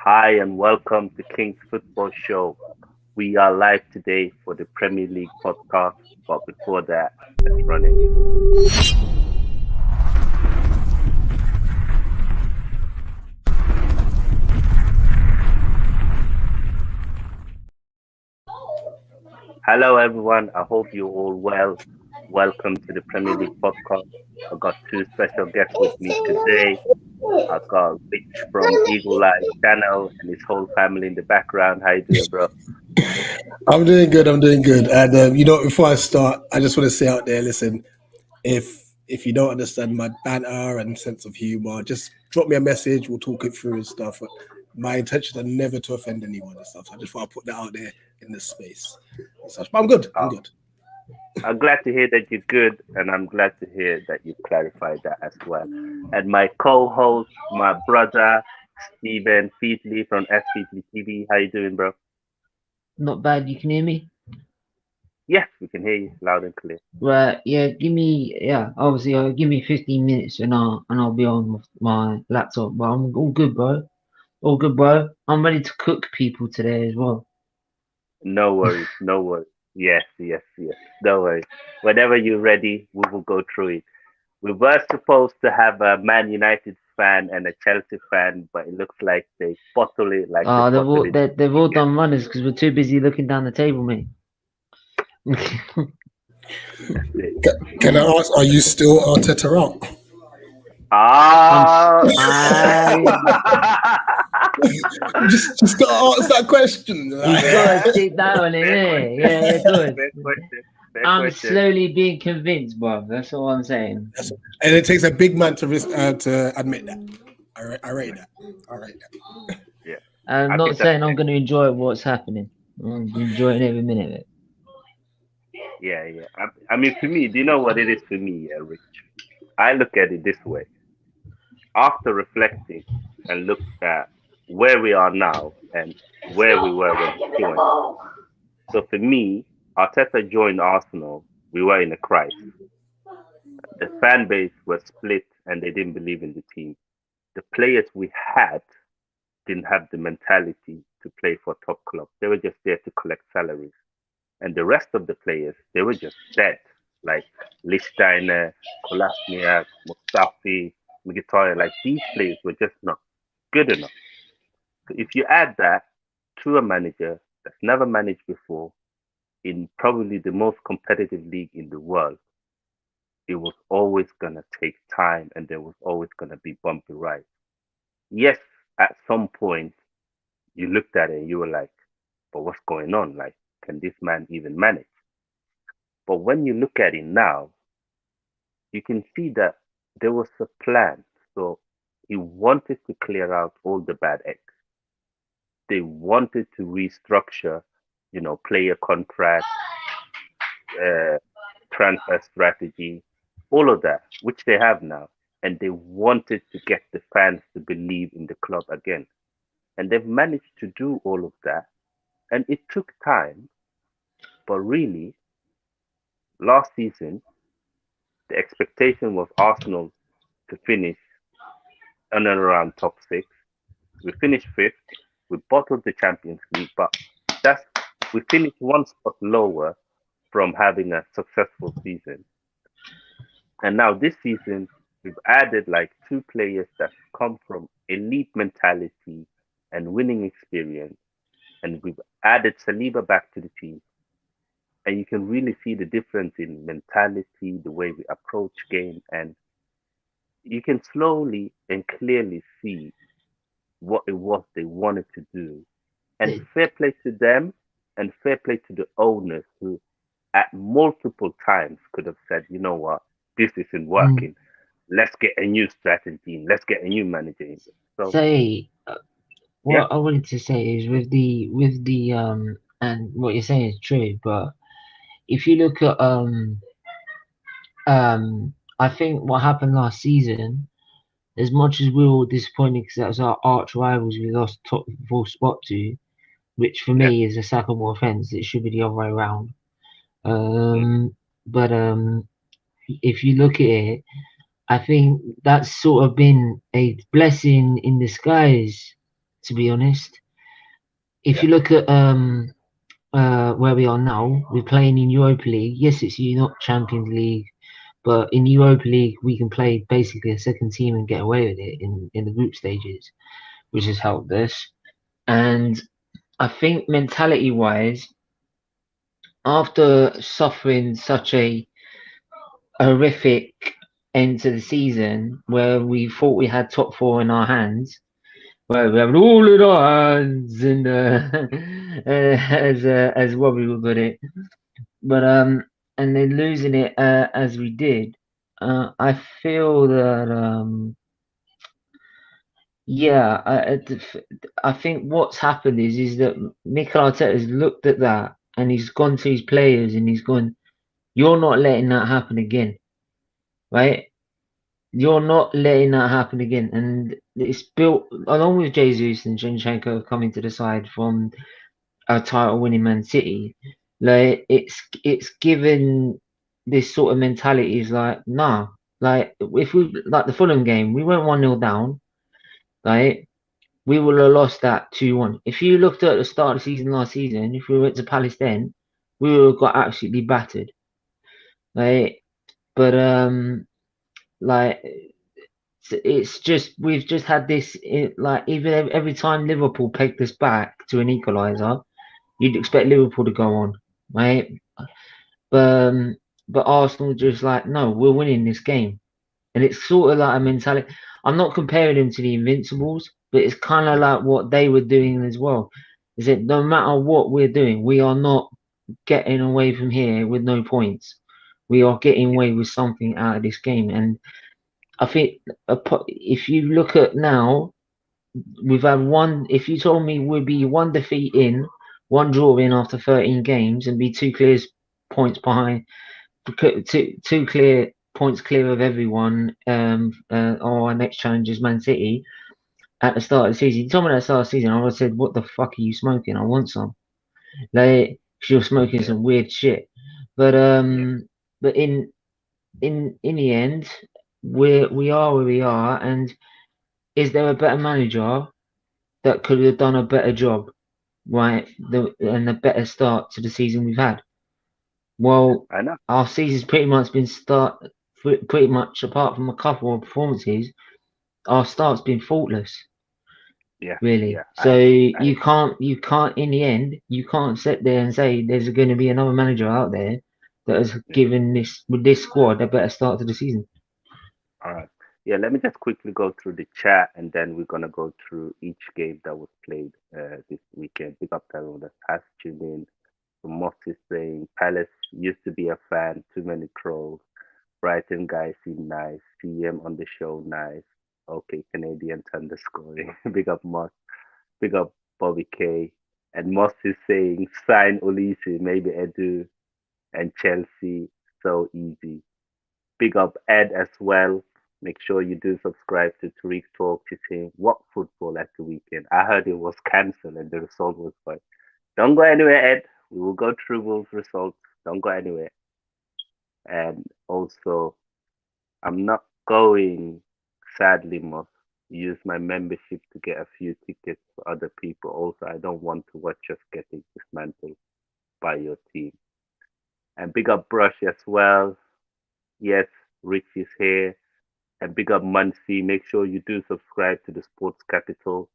Hi and welcome to King's Football Show. We are live today for the Premier League podcast, but before that, let's run it. Hello everyone, I hope you're all well. Welcome to the Premier League podcast. I've got two special guests with me today. I've got Rich from Eagle Eye Channel and his whole family in the background. How you doing, bro? I'm doing good. I'm doing good. And before I start, I just want to say out there, listen, if you don't understand my banter and sense of humor, just drop me a message. We'll talk it through and stuff. My intention are never to offend anyone and stuff. So I just want to put that out there in this space. And such. But I'm good. I'm Uh, good. I'm glad to hear that you're good, and I'm glad to hear that you clarified that as well. And my co-host, my brother, Stephen Feedley from S Feedley TV. How you doing, bro? Not bad. You can hear me? Yes, we can hear you loud and clear. Right. Yeah. Obviously, give me 15 minutes and I'll be on my laptop. But I'm all good, bro. All good, bro. I'm ready to cook people today as well. No worries, no worries. Yes, yes, yes. No worries. Whenever you're ready, we will go through it. We were supposed to have a Man United fan and a Chelsea fan, but it looks like they bottle it like they They've bottle all it. they've all done runners because we're too busy looking down the table, mate. That's it. Can I ask, are you still Arteta out? I'm Ah, I Just got to ask that question. You've got to stick that on it, fair yeah. question. Yeah, of course. Fair question. Fair I'm question. slowly being convinced, bro. That's all I'm saying. And it takes a big man to admit that. I rate that. I rate that. Yeah, I'm I not think that's saying I'm going to enjoy what's happening. I'm enjoying every minute of it. yeah, yeah. I mean, for me, do you know what it is for me, Rich? I look at it this way. After reflecting and look at where we are now and where we were when he joined. So for me, Arteta joined Arsenal. We were in a crisis. The fan base was split and they didn't believe in the team. The players we had didn't have the mentality to play for top clubs. They were just there to collect salaries. And the rest of the players, they were just dead. Like Lichtsteiner, Kolasniak, Mustafi, Mkhitaryan. Like these players were just not good enough. So if you add that to a manager that's never managed before in probably the most competitive league in the world, it was always going to take time and there was always going to be bumpy rides. Yes, at some point you looked at it and you were like, but what's going on? Like, can this man even manage? But when you look at it now, you can see that there was a plan. So he wanted to clear out all the bad eggs. They wanted to restructure, player contracts, uh, transfer strategy, all of that, which they have now. And they wanted to get the fans to believe in the club again. And they've managed to do all of that. And it took time, but really, last season, the expectation was Arsenal to finish in and around top six. We finished fifth. We bottled the Champions League, but that's we finished one spot lower from having a successful season. And now this season, we've added like two players that come from elite mentality and winning experience, and we've added Saliba back to the team. And you can really see the difference in mentality, the way we approach game, and you can slowly and clearly see what it was they wanted to do. And fair play to them and fair play to the owners who at multiple times could have said, you know what, this isn't Mm. working. Let's get a new strategy in. Let's get a new manager in. So Say yeah, what I wanted to say is with the and what you're saying is true, but if you look at I think what happened last season, as much as we were all disappointed because that was our arch rivals we lost top four spot to, which for yeah, me is a sackable offence. It should be the other way around. mm, But if you look at it, I think that's sort of been a blessing in disguise to be honest. If you look at where we are now, we're playing in Europa League. Yes, it's not Champions League, but in Europa League we can play basically a second team and get away with it in the group stages, which has helped us. And I think mentality wise, after suffering such a horrific end to the season where we thought we had top four in our hands, where we have it all in our hands, and as Robbie would put it, but and then losing it as we did, I feel that yeah, I think what's happened is that Mikel Arteta has looked at that and he's gone to his players and he's gone, "You're not letting that happen again, right? You're not letting that happen again." And it's built along with Jesus and Zinchenko coming to the side from a title-winning Man City. Like it's given this sort of mentality is like, nah, like if we like the Fulham game, we went 1-0 down, right? We would have lost that 2-1. If you looked at the start of the season last season, if we went to Palace then, we would have got absolutely battered. Like, but like it's just we've just had this like even every time Liverpool pegged us back to an equaliser, you'd expect Liverpool to go on, right? Um, but Arsenal just like, no, we're winning this game. And it's sort of like a mentality. I'm not comparing them to the Invincibles, but it's kind of like what they were doing as well. Is that no matter what we're doing, we are not getting away from here with no points. We are getting away with something out of this game. And I think if you look at now, we've had one. If you told me we'd be one defeat in, one draw in after 13 games, and be two clear points behind, two clear points clear of everyone, our next challenge is Man City at the start of the season. You told me at the start of the season, I would have said, "What the fuck are you smoking? I want some." Like you're smoking some weird shit. But but in the end, we are where we are, and is there a better manager that could have done a better job, right? And a better start to the season we've had. Well, I know. our season's pretty much been pretty much apart from a couple of performances, our start's been faultless, Yeah, really. yeah. So I you can't in the end, you can't sit there and say there's going to be another manager out there that has mhm. given this squad a better start to the season. All right. Yeah, let me just quickly go through the chat and then we're gonna go through each game that was played this weekend. Big up to everyone that has tuned in. So Moss is saying Palace used to be a fan, too many trolls. Brighton guys seem nice. CM on the show, nice. Okay, Canadian Thunder scoring. Big up Moss. Big up Bobby K. And Moss is saying sign Ulisi, maybe Edu and Chelsea. So easy. Big up Ed as well. Make sure you do subscribe to Tariq Talk. She's saying, what football at the weekend? I heard it was cancelled and the result was fine. Don't go anywhere, Ed. We will go through Wolves results. Don't go anywhere. And also, I'm not going, sadly, Moss. Use my membership to get a few tickets for other people. Also, I don't want to watch us getting dismantled by your team. And big up Brush as well. Yes, Rich is here. And big up Muncie. Make sure you do subscribe to the Sports Capital.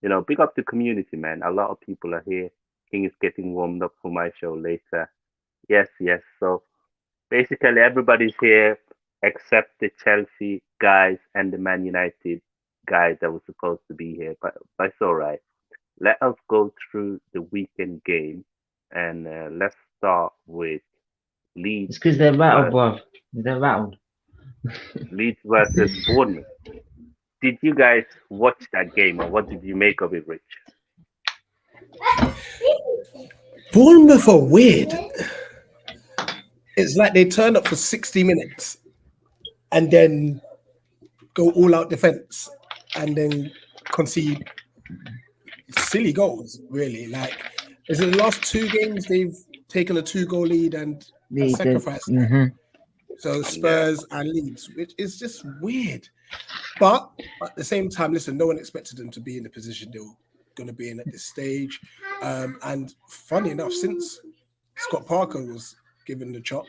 You know, big up the community, man. A lot of people are here. King is getting warmed up for my show later. Yes, yes. So basically, everybody's here except the Chelsea guys and the Man United guys that were supposed to be here. But it's all right. Let us go through the weekend game and let's start with Leeds It's because they're rattled, versus bruv. They're rattled. Bournemouth. Did you guys watch that game or what did you make of it, Rich? Bournemouth are weird. It's like they turn up for 60 minutes and then go all out defense and then concede silly goals, really. Like, is it the last two games they've taken a 2-goal lead and sacrificed that? Mm-hmm. So Yeah, Spurs and Leeds, which is just weird. But at the same time, listen, no one expected them to be in the position going to be in at this stage. And funny enough, since Scott Parker was given the chop,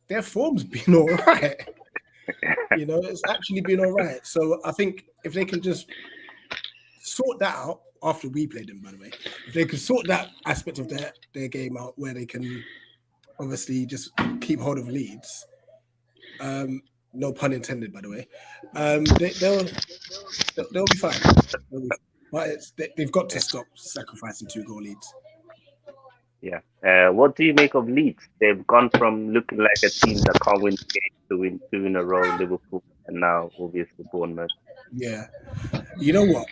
their form's been all right. It's actually been all right. So I think if they can just sort that out after we played them, by the way, if they could sort that aspect of their game out where they can obviously just keep hold of leads, no pun intended, by the way, they'll be fine. But they've got to stop sacrificing 2-goal leads. Yeah. What do you make of Leeds? They've gone from looking like a team that can't win games to win two in a row, Liverpool, and now obviously Bournemouth. Yeah. You know what?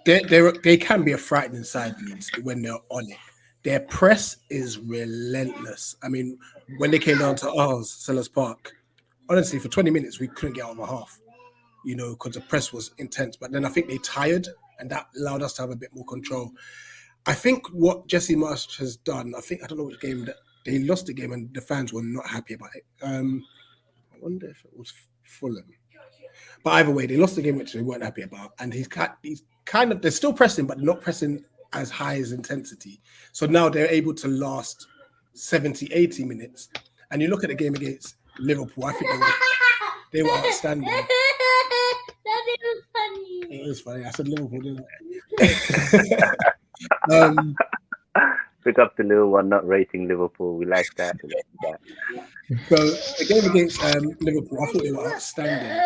They can be a frightening side, Leeds, when they're on it. Their press is relentless. I mean, when they came down to ours, Sellers Park, honestly, for 20 minutes, we couldn't get over half, because the press was intense. But then I think they tired, and that allowed us to have a bit more control. I think what Jesse Marsh has done, I don't know which game, that they lost the game and the fans were not happy about it. I wonder if it was Fulham. But either way, they lost the game, which they weren't happy about. And he's kind of, they're still pressing, but they're not pressing as high as intensity. So now they're able to last 70, 80 minutes. And you look at the game against Liverpool, I think they were outstanding. That is funny. It is funny. I said Liverpool, didn't I? Pick up the little one, not rating Liverpool. We like that. So the game against Liverpool, I thought they were outstanding.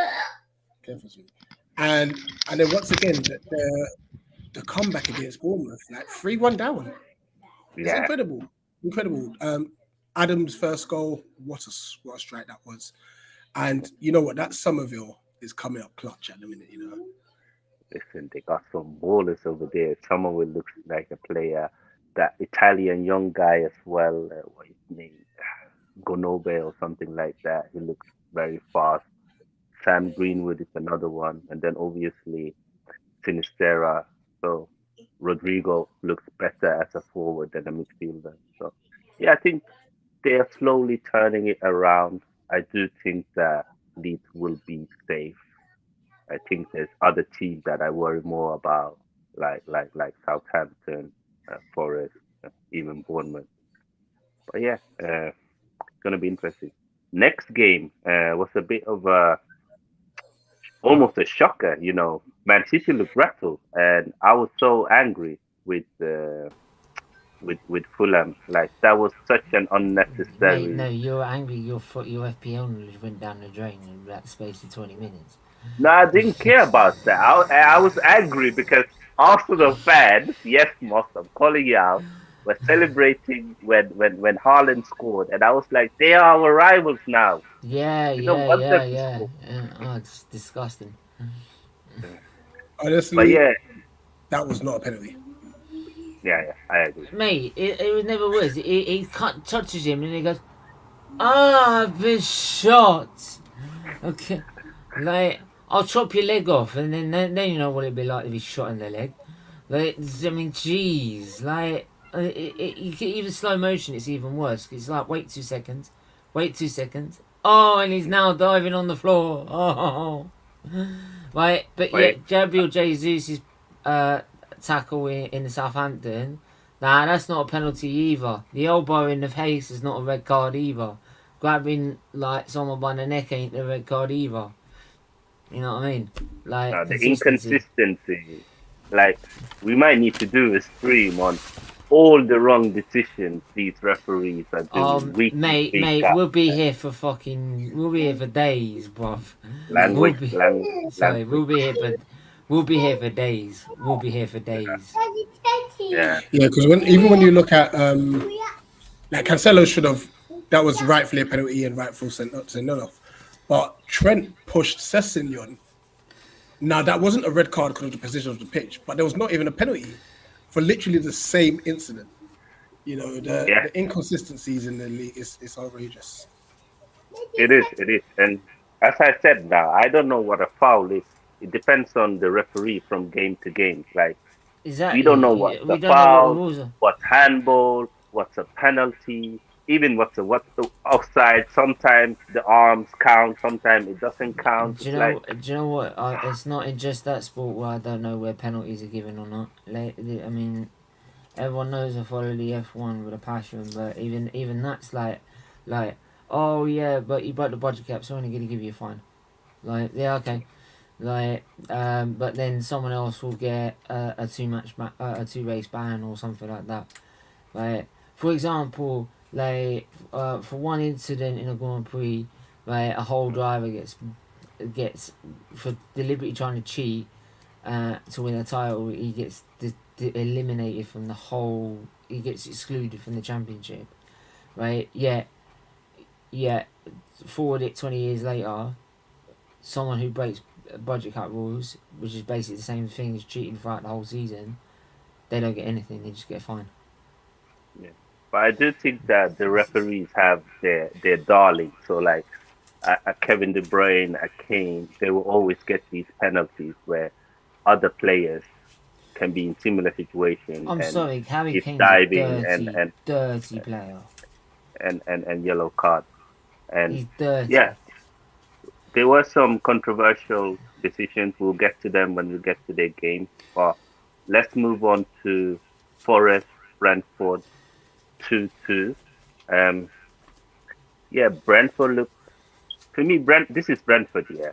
And then once again, the comeback against Bournemouth, like 3-1 down. It's incredible. Adam's first goal, what a strike that was. And you know what? That Somerville is coming up clutch at the minute, Listen, they got some ballers over there. Somerville looks like a player. That Italian young guy as well, what his name, Gonobe or something like that. He looks very fast. Sam Greenwood is another one, and then obviously Sinistera. So Rodrigo looks better as a forward than a midfielder. So yeah, I think they are slowly turning it around. I do think that Leeds will be safe. I think there's other teams that I worry more about, like Southampton, Forest, even Bournemouth. But yeah, it's gonna be interesting. Next game was a bit of almost a shocker. Man City looked rattled, and I was so angry with Fulham. Like that was such an unnecessary. Mate, no, you're angry. Your FPL knowledge went down the drain in about the space of 20 minutes. No, I didn't care about that. I was angry because Arsenal fans, yes, Moss, I'm calling you out, were celebrating when Haaland scored, and I was like, they are our rivals now. Yeah. Oh, it's disgusting. Honestly, But yeah, that was not a penalty. yeah, I agree. Mate, it never was. He touches him and he goes, I've been shot. Okay, like I'll chop your leg off, and then you know what it'd be like if he's shot in the leg. Like, I mean, jeez, like even slow motion, it's even worse. It's like wait 2 seconds. Oh, and he's now diving on the floor. Oh, right, but yeah, Gabriel Jesus' tackle in the Southampton. Nah, that's not a penalty either. The elbow in the face is not a red card either. Grabbing like someone by the neck ain't a red card either. You know what I mean? Like The inconsistency. Like we might need to do a stream on all the wrong decisions these referees are doing. Mate, we'll be here for days, bruv. We'll be here for days. Yeah, because even when you look at like Cancelo should have, that was rightfully a penalty and rightful sent off. But Trent pushed Sessegnon. Now that wasn't a red card because of the position of the pitch, but there was not even a penalty for literally the same incident. The inconsistencies in the league is outrageous. it is. And as I said now, I don't know what a foul is. It depends on the referee from game to game. Like exactly. we don't know what's a foul, what's handball, what's a penalty. even what's the offside. Sometimes the arms count, sometimes it doesn't count. Do It's you like know? Do you know what? It's not in just that sport where I don't know where penalties are given or not. I mean, everyone knows I follow the F1 with a passion, but even that's like, oh yeah, but you broke the budget cap, so I'm only gonna give you a fine. Like, yeah, okay. Like, but then someone else will get a 2 race ban or something like that. Like, for example, like for one incident in a Grand Prix, like a whole driver gets for deliberately trying to cheat to win a title, he gets eliminated from the whole. He gets excluded from the championship, right? Yeah. Forward it 20 years later, someone who breaks budget cut rules, which is basically the same thing as cheating throughout the whole season, they don't get anything. They just get a fine. yeah. But I do think that the referees have their darling. So like a Kevin De Bruyne, a Kane, they will always get these penalties where other players can be in similar situation I'm and sorry, Harry if Kane's a diving dirty, dirty player. and yellow card. And He's dirty. yeah, there were some controversial decisions. We'll get to them when we get to their games. But let's move on to Forest Brentford 2-2. Um, yeah, Brentford look for me. This is Brentford. Yeah,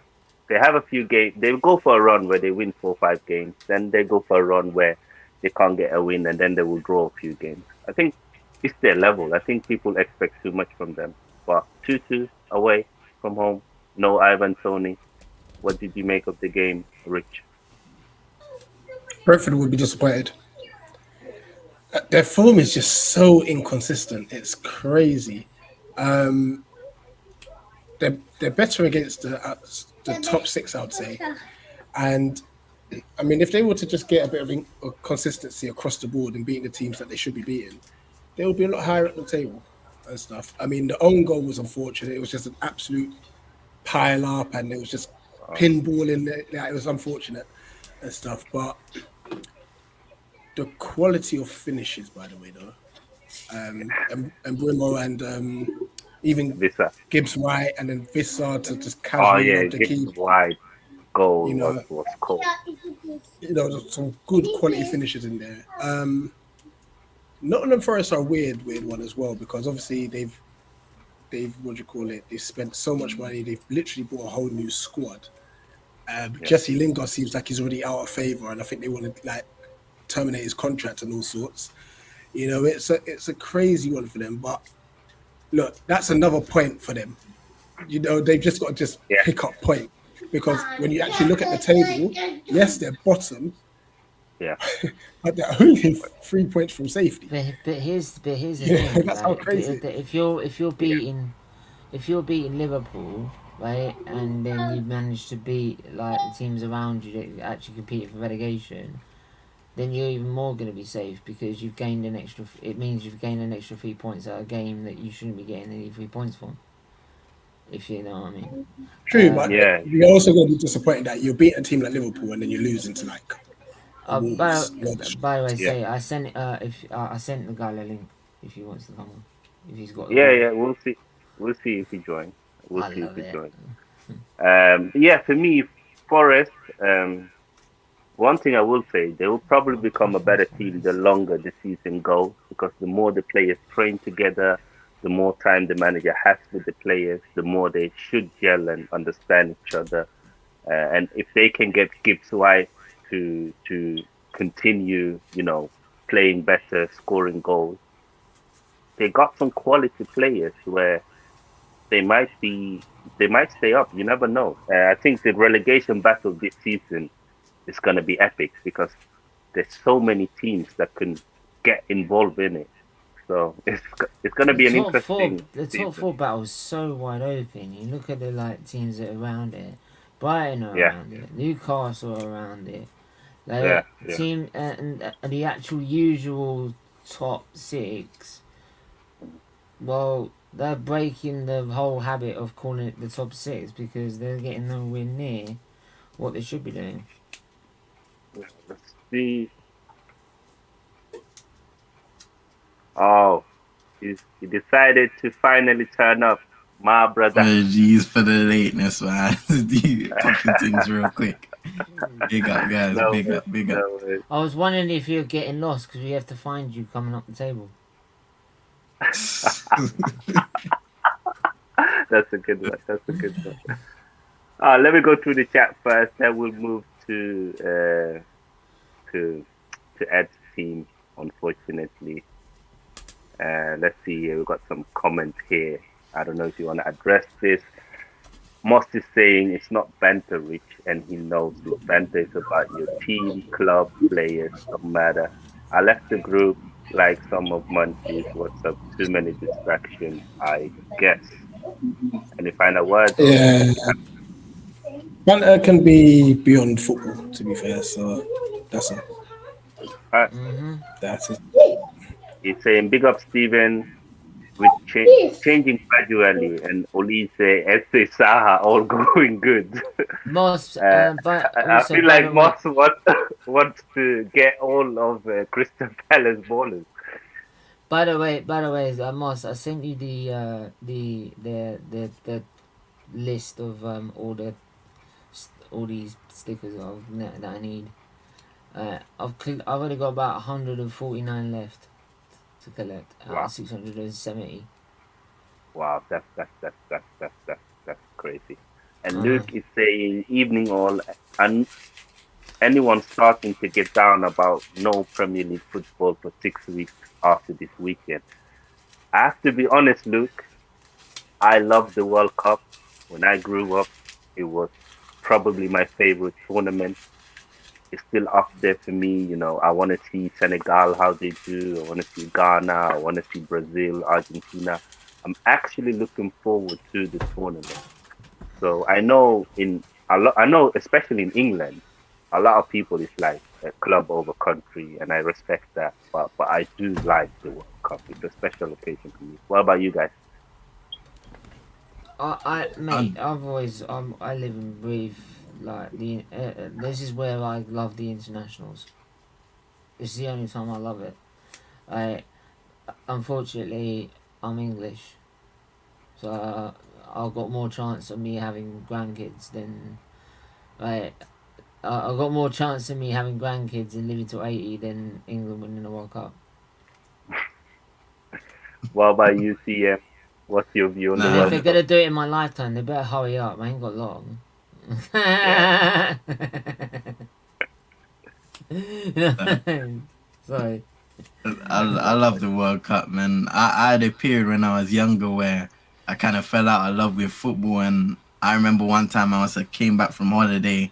they have a few games. They go for a run where they win 4 or 5 games. Then they go for a run where they can't get a win, and then they will draw a few games. I think it's their level. I think people expect too much from them. But 2-2 away from home. No Ivan Tony. What did you make of the game, Rich? Brentford would be disappointed. Their form is just so inconsistent. It's crazy. Um, they're better against the top six, I would say. And I mean, if they were to just get a bit of consistency across the board and beating the teams that they should be beating, they would be a lot higher at the table and stuff. I mean, the own goal was unfortunate. It was just an absolute pile up, and it was just Uh, pinballing. Like, it was unfortunate and stuff. But the quality of finishes, by the way, though, and Brimo and even Visa. Gibbs White and then Vissar to just Oh casually yeah, lob the Gibbs key. wide goal You was know, was cold. there's some good quality finishes in there. Nottingham Forest are a weird one as well because obviously they've what do you call it? They've spent so much money. They've literally bought a whole new squad. Yeah, Jesse Lingard seems like he's already out of favour, and I think they want to like terminate his contract and all sorts. You know, it's a crazy one for them. But look, that's another point for them. You know, they've just got to just yeah, pick up point because when you actually look at the table, yes, they're bottom, yeah. but they're only 3 points from safety. But here's the Yeah, thing, that's how right? crazy. If you're beating Liverpool, right, and then you manage to beat like the teams around you that actually compete for relegation, then you're even more going to be safe because you've gained an extra. It means you've gained an extra 3 points at a game that you shouldn't be getting any 3 points from. If you know what I mean. True, but Um, Yeah, you're also going to be disappointed that you beat a team like Liverpool and then you're losing to like uh, by, Wolves. Rubbish. by the way, yeah, say I sent if I sent the guy a link if he wants to come on, if he's got the yeah, balls. yeah. We'll see. We'll see if he joins. We'll I see if love he it. joins. Yeah, for me, Forest. One thing I will say, they will probably become a better team the longer the season goes because the more the players train together, the more time the manager has with the players, the more they should gel and understand each other. And if they can get Gibbs White to continue, playing better, scoring goals, they got some quality players where they might be they might stay up. You never know. I think the relegation battle this season is going to be epic because there's so many teams that can get involved in it. So it's going to The be an top four, interesting the top season. four battle is so wide open. You look at the like teams that are around it. Brighton are Yeah, around it. Newcastle are around it. yeah, Like yeah. team and the actual usual top six. Well, they're breaking the whole habit of calling it the top six because they're getting nowhere near what they should be doing. Yeah. Let's see. Oh, he decided to finally turn up, my brother. Apologies for the lateness, man. Pushing things real quick. Big up, guys. No Big worries, up, big no up. worries. I was wondering if you're getting lost because we have to find you coming up the table. That's a good one. That's a good one. Let me go through the chat first. Then we'll move to Ed's team. Unfortunately, let's see here. We've got some comments here. I don't know if you want to address this. Moss is saying it's not banter, Rich, and he knows it. Banter is about your team, club, players, don't matter. I left the group like some of Munchies. What's up? Too many distractions, I guess. Any final words? Yeah, banter can be beyond football. To be fair, so that's it. Uh, Mm-hmm. That's it. he's saying big up Steven with changing gradually, and Olise, Esse, Saha all going good. Moss, but I also, feel by like the way, Moss wants to get all of Crystal Palace ballers. by the way, Moss, I sent you the list of all these stickers that I need. I've only got about 149 left to collect out Wow. of 670. Wow, that's crazy. And I know. Luke is saying, evening all, and anyone starting to get down about no Premier League football for 6 weeks after this weekend. I have to be honest, Luke. I love the World Cup. When I grew up, it was probably my favorite tournament. It's still up there for me. You know, I want to see Senegal how they do. I want to see Ghana. I want to see Brazil, Argentina. I'm actually looking forward to the tournament. So I know I know especially in England, a lot of people is like a club over country, and I respect that. But I do like the World Cup. It's a special occasion for me. What about you guys? Mate, I've always I live and breathe like this is where I love the internationals. It's the only time I love it. I unfortunately I'm English, so I've got more chance of me having grandkids than like I've got more chance of me having grandkids and living to 80 than England winning the World Cup. What about you, CM? What's your view on the Because if Nah, World they're Cup? gonna do it in my lifetime, they better hurry up. I ain't got long. Yeah, Sorry. I love the World Cup, man. I had a period when I was younger where I kind of fell out of love with football, and I remember one time came back from holiday,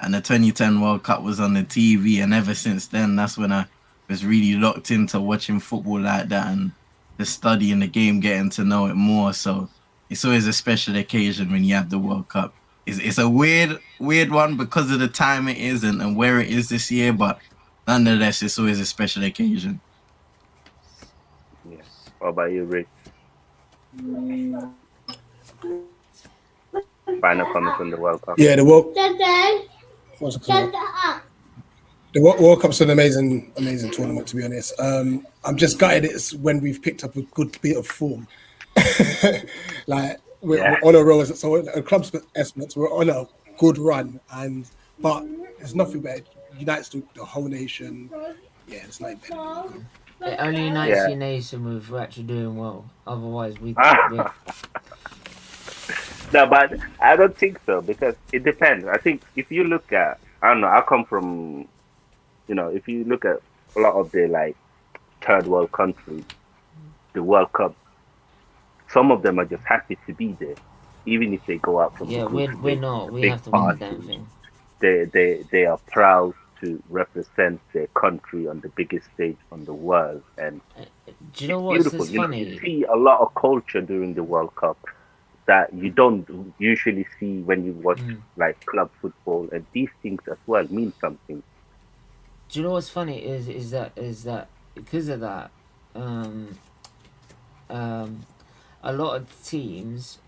and the 2010 World Cup was on the TV, and ever since then, that's when I was really locked into watching football like that and just studying the game, getting to know it more. So it's always a special occasion when you have the World Cup. It's a weird one because of the time it is and where it is this year, but nonetheless, it's always a special occasion. yeah. What about you, Rich? Final comments on the World Cup? Yeah, the World. Dad, What's it shut called? up. The World Cup's an amazing tournament, to be honest. I'm just gutted it's when we've picked up a good bit of form. Like we're Yeah, on a roll. So a club's estimates, we're on a good run, but there's nothing better. Unites the whole nation. Yeah, it's not better. It only unites yeah. your nation with we're actually doing well. Otherwise, we're No, but I don't think so because it depends. I think if you look at, I don't know, I come from, if you look at a lot of the like third world countries, the World Cup, some of them are just happy to be there, even if they go out from the yeah, group we're stage with not. a We big have to win the damn party. thing. They are proud to represent their country on the biggest stage on the world, and Do you know it's what's beautiful. this You funny? see a lot of culture during the World Cup that you don't usually see when you watch Mm. like club football, and these things as well mean something. Do you know what's funny is that because of that, um, um, a lot of teams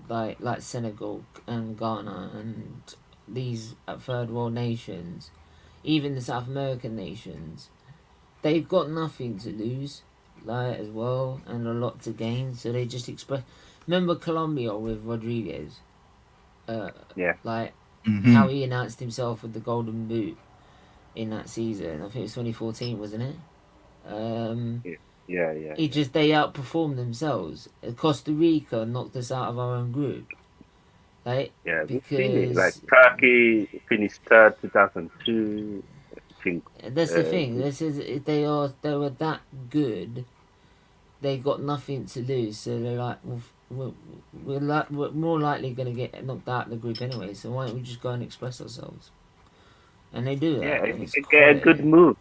like Senegal and Ghana and these third world nations, even the South American nations, they've got nothing to lose. like as well, and a lot to gain. So they just express. Remember Colombia with Rodriguez, Yeah, like Hmm. how he announced himself with the Golden Boot in that season. I think it was 2014, wasn't it? Um, yeah, yeah, yeah, it yeah. just they outperformed themselves. Costa Rica knocked us out of our own group, like Yeah, we've seen it. Like because Turkey finished third 2002. I think. that's the thing. Uh, This is they were that good. They got nothing to lose, so they're like, we're more likely going to get knocked out of the group anyway. So why don't we just go and express ourselves? And they do yeah, that, if and you it's can get a good quality. move.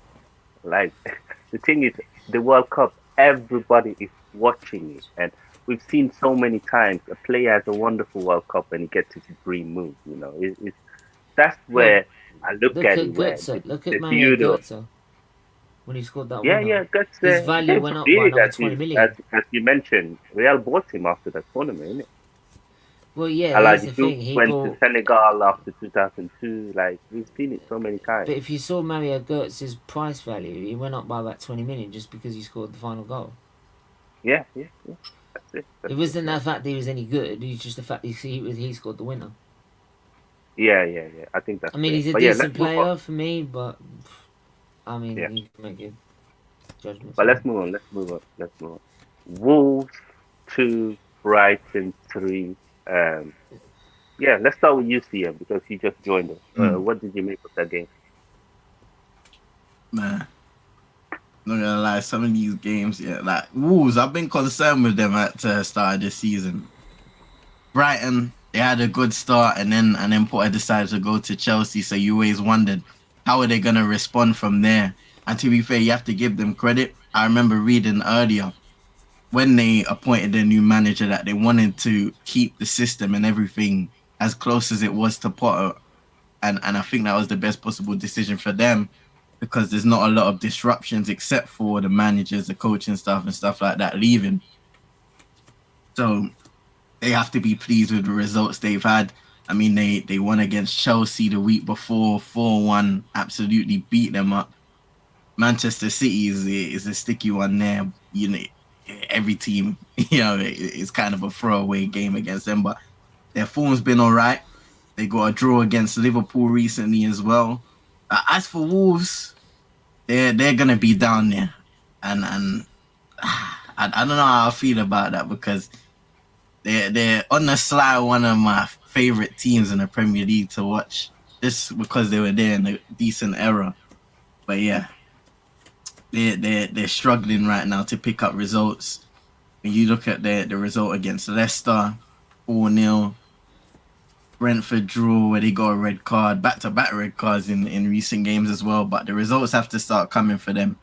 Like the thing is, the World Cup, everybody is watching it, and we've seen so many times a player has a wonderful World Cup and he gets his dream move. That's Well, where I look look at at it. Where Goetze. Look at the Mario beauty of Goetze when he scored that yeah, winner. yeah, that's His he value came went from up by big another 20 million. as you mentioned. Real bought him after that tournament, innit? Well, yeah, that's Alhaji the Diouf thing. He went to bought. Senegal after 2002. Like we've seen it so many times. But if you saw Mario Goetz's price value, he went up by about 20 million just because he scored the final goal. Yeah, yeah, yeah. That's it. It That's it, wasn't man. that fact that he was any good. It's just the fact that he scored the winner. Yeah, yeah, yeah. I think I that's mean, fair. he's a But yeah, let's decent move on. player for me, but I mean, Yeah, you can make your judgments but on let's him. move on. Let's move on. Let's move on. Wolves 2, Brighton 3. Um, yeah, let's start with UCM because he just joined us. Mm, What did you make of that game? man, not gonna lie, some of these games, yeah, like Wolves, I've been concerned with them at the start of the season. Brighton, they had a good start, and then Potter decided to go to Chelsea. So you always wondered how are they gonna respond from there. And to be fair, you have to give them credit. I remember reading earlier when they appointed their new manager that they wanted to keep the system and everything as close as it was to Potter, and I think that was the best possible decision for them because there's not a lot of disruptions except for the managers, the coaching staff, and stuff like that leaving. So they have to be pleased with the results they've had. I mean, they won against Chelsea the week before, 4-1, absolutely beat them up. Manchester City is a sticky one there. You know, every team, it's kind of a throwaway game against them, but their form's been all right. They got a draw against Liverpool recently as well. As for Wolves, they're gonna be down there, and I don't know how I feel about that because they're on the sly one of my favorite teams in the Premier League to watch, just because they were there in a decent era. But yeah, they're struggling right now to pick up results. When you look at the result against Leicester, 4-0, Brentford draw where they got a red card, back to back red cards in recent games as well. But the results have to start coming for them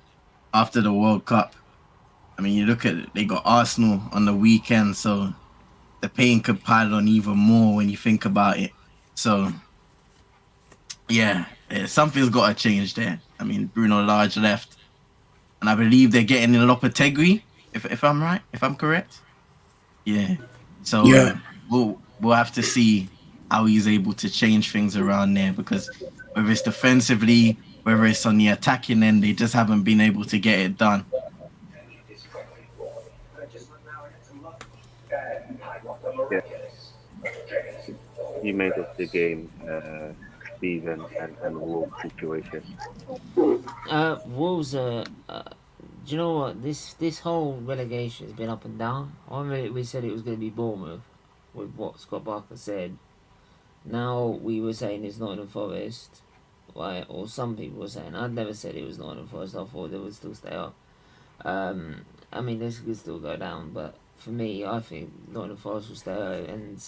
after the World Cup. I mean, you look at it, they got Arsenal on the weekend, so the pain could pile on even more when you think about it. So yeah, something's got to change there. I mean, Bruno Lage left, and I believe they're getting in Lopetegui, if I'm right, if I'm correct. Yeah. So Yeah, we'll have to see how he's able to change things around there because whether it's defensively, whether it's on the attacking end, they just haven't been able to get it done. Yeah, you made of the game, Steven, and Wolves situation. Wolves are. Do you know what? This whole relegation has been up and down. We said it was going to be Bournemouth, with what Scott Barker said. Now we were saying it's Nottingham Forest, right? Or some people were saying. I'd never said it was Nottingham Forest. I thought they would still stay up. I mean, this could still go down, but for me, I think Nottingham Forest will stay up, and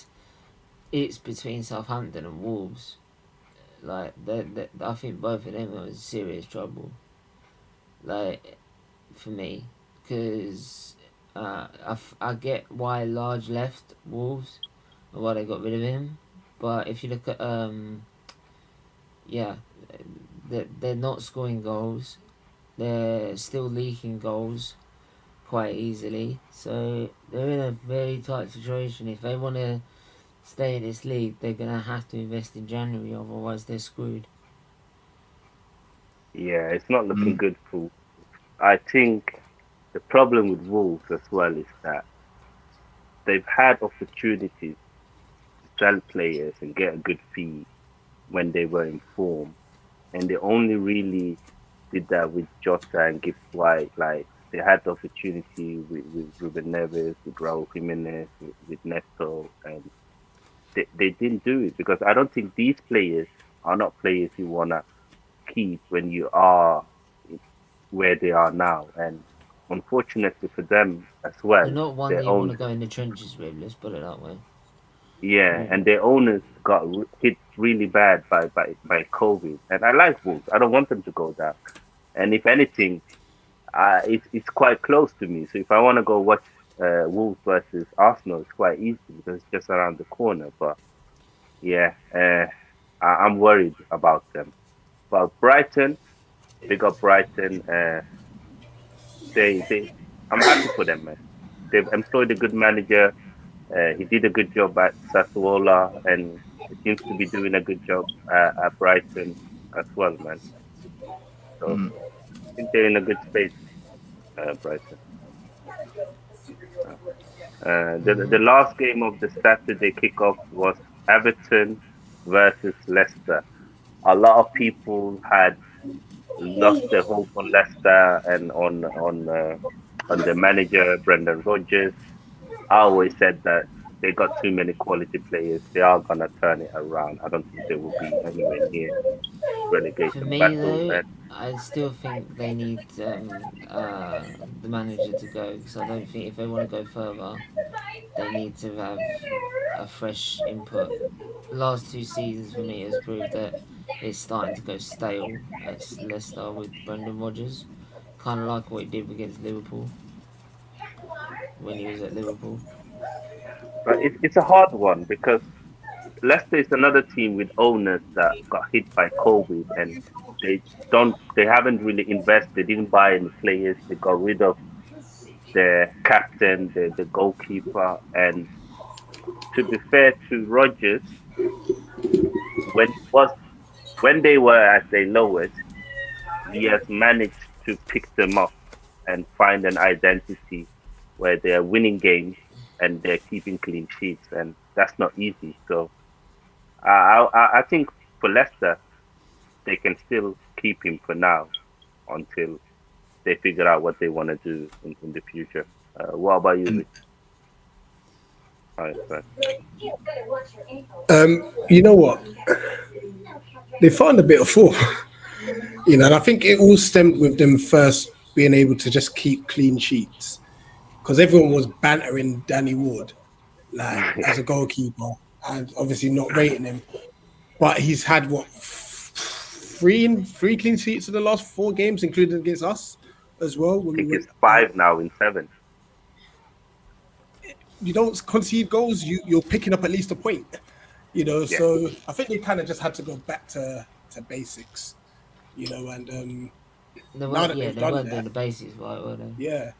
it's between Southampton and Wolves. Like, I think both of them are in serious trouble. Like, for me, because I get why Large left Wolves and why they got rid of him, but if you look at yeah, they're not scoring goals. They're still leaking goals quite easily. So they're in a very tight situation. If they want to stay in this league, they're gonna have to invest in January, otherwise they're screwed. Yeah, it's not looking Mm. good for. I think. the problem with Wolves as well is that they've had opportunities to sell players and get a good fee when they were in form, and they only really did that with Jota and Gibbs White. Like they had the opportunity with Ruben Neves, with Raul Jimenez, with Neto, and they didn't do it because I don't think these players are not players you wanna keep when you are where they are now. And unfortunately for them as They're well, not one that their you want to owners, go in the trenches with. Let's put it that way. yeah, and their owners got hit really bad by COVID. And I like Wolves. I don't want them to go down. And if anything, it's quite close to me. So if I want to go watch Wolves versus Arsenal, it's quite easy because it's just around the corner. But yeah, I'm worried about them. But Brighton, big up Brighton. They, I'm happy for them, man. They've employed a good manager. He did a good job at Sassuolo, and he seems to be doing a good job at Brighton as well, man. So Mm. I think they're in a good space, Brighton. Uh, the Mm-hmm. last game of the Saturday kickoff was Everton versus Leicester. A lot of people had lost their hope on Leicester and on the manager Brendan Rodgers. I always said that they got too many quality players. They are gonna turn it around. I don't think they will be anywhere near For relegation me battle. though, And I still think they need the manager to go because I don't think if they want to go further, they need to have a fresh input. The last two seasons for me has proved that it's starting to go stale at Leicester with Brendan Rodgers. Kind of like what he did against Liverpool when he was at Liverpool. but it's a hard one because Leicester is another team with owners that got hit by COVID and they haven't really invested. They didn't buy any players. They got rid of their captain, the goalkeeper, and to be fair to Rodgers, when it was when they were at their lowest, he has managed to pick them up and find an identity where they're winning games and they're keeping clean sheets, and that's not easy. So I think for Leicester, they can still keep him for now until they figure out what they want to do in the future. What about you, And Rich? All right, right. You know what? They found a bit of form, and I think it all stemmed with them first being able to just keep clean sheets because everyone was bantering Danny Ward like as a goalkeeper and obviously not rating him. But he's had what three clean sheets in the last 4 games, including against us as well. I When we think went, it's 5 now in 7. you don't concede goals, you're picking up at least a point. Yeah, So I think they kind of just had to go back to basics. And They now weren't. that Yeah, they've they done weren't doing that, the basics right, were they? yeah,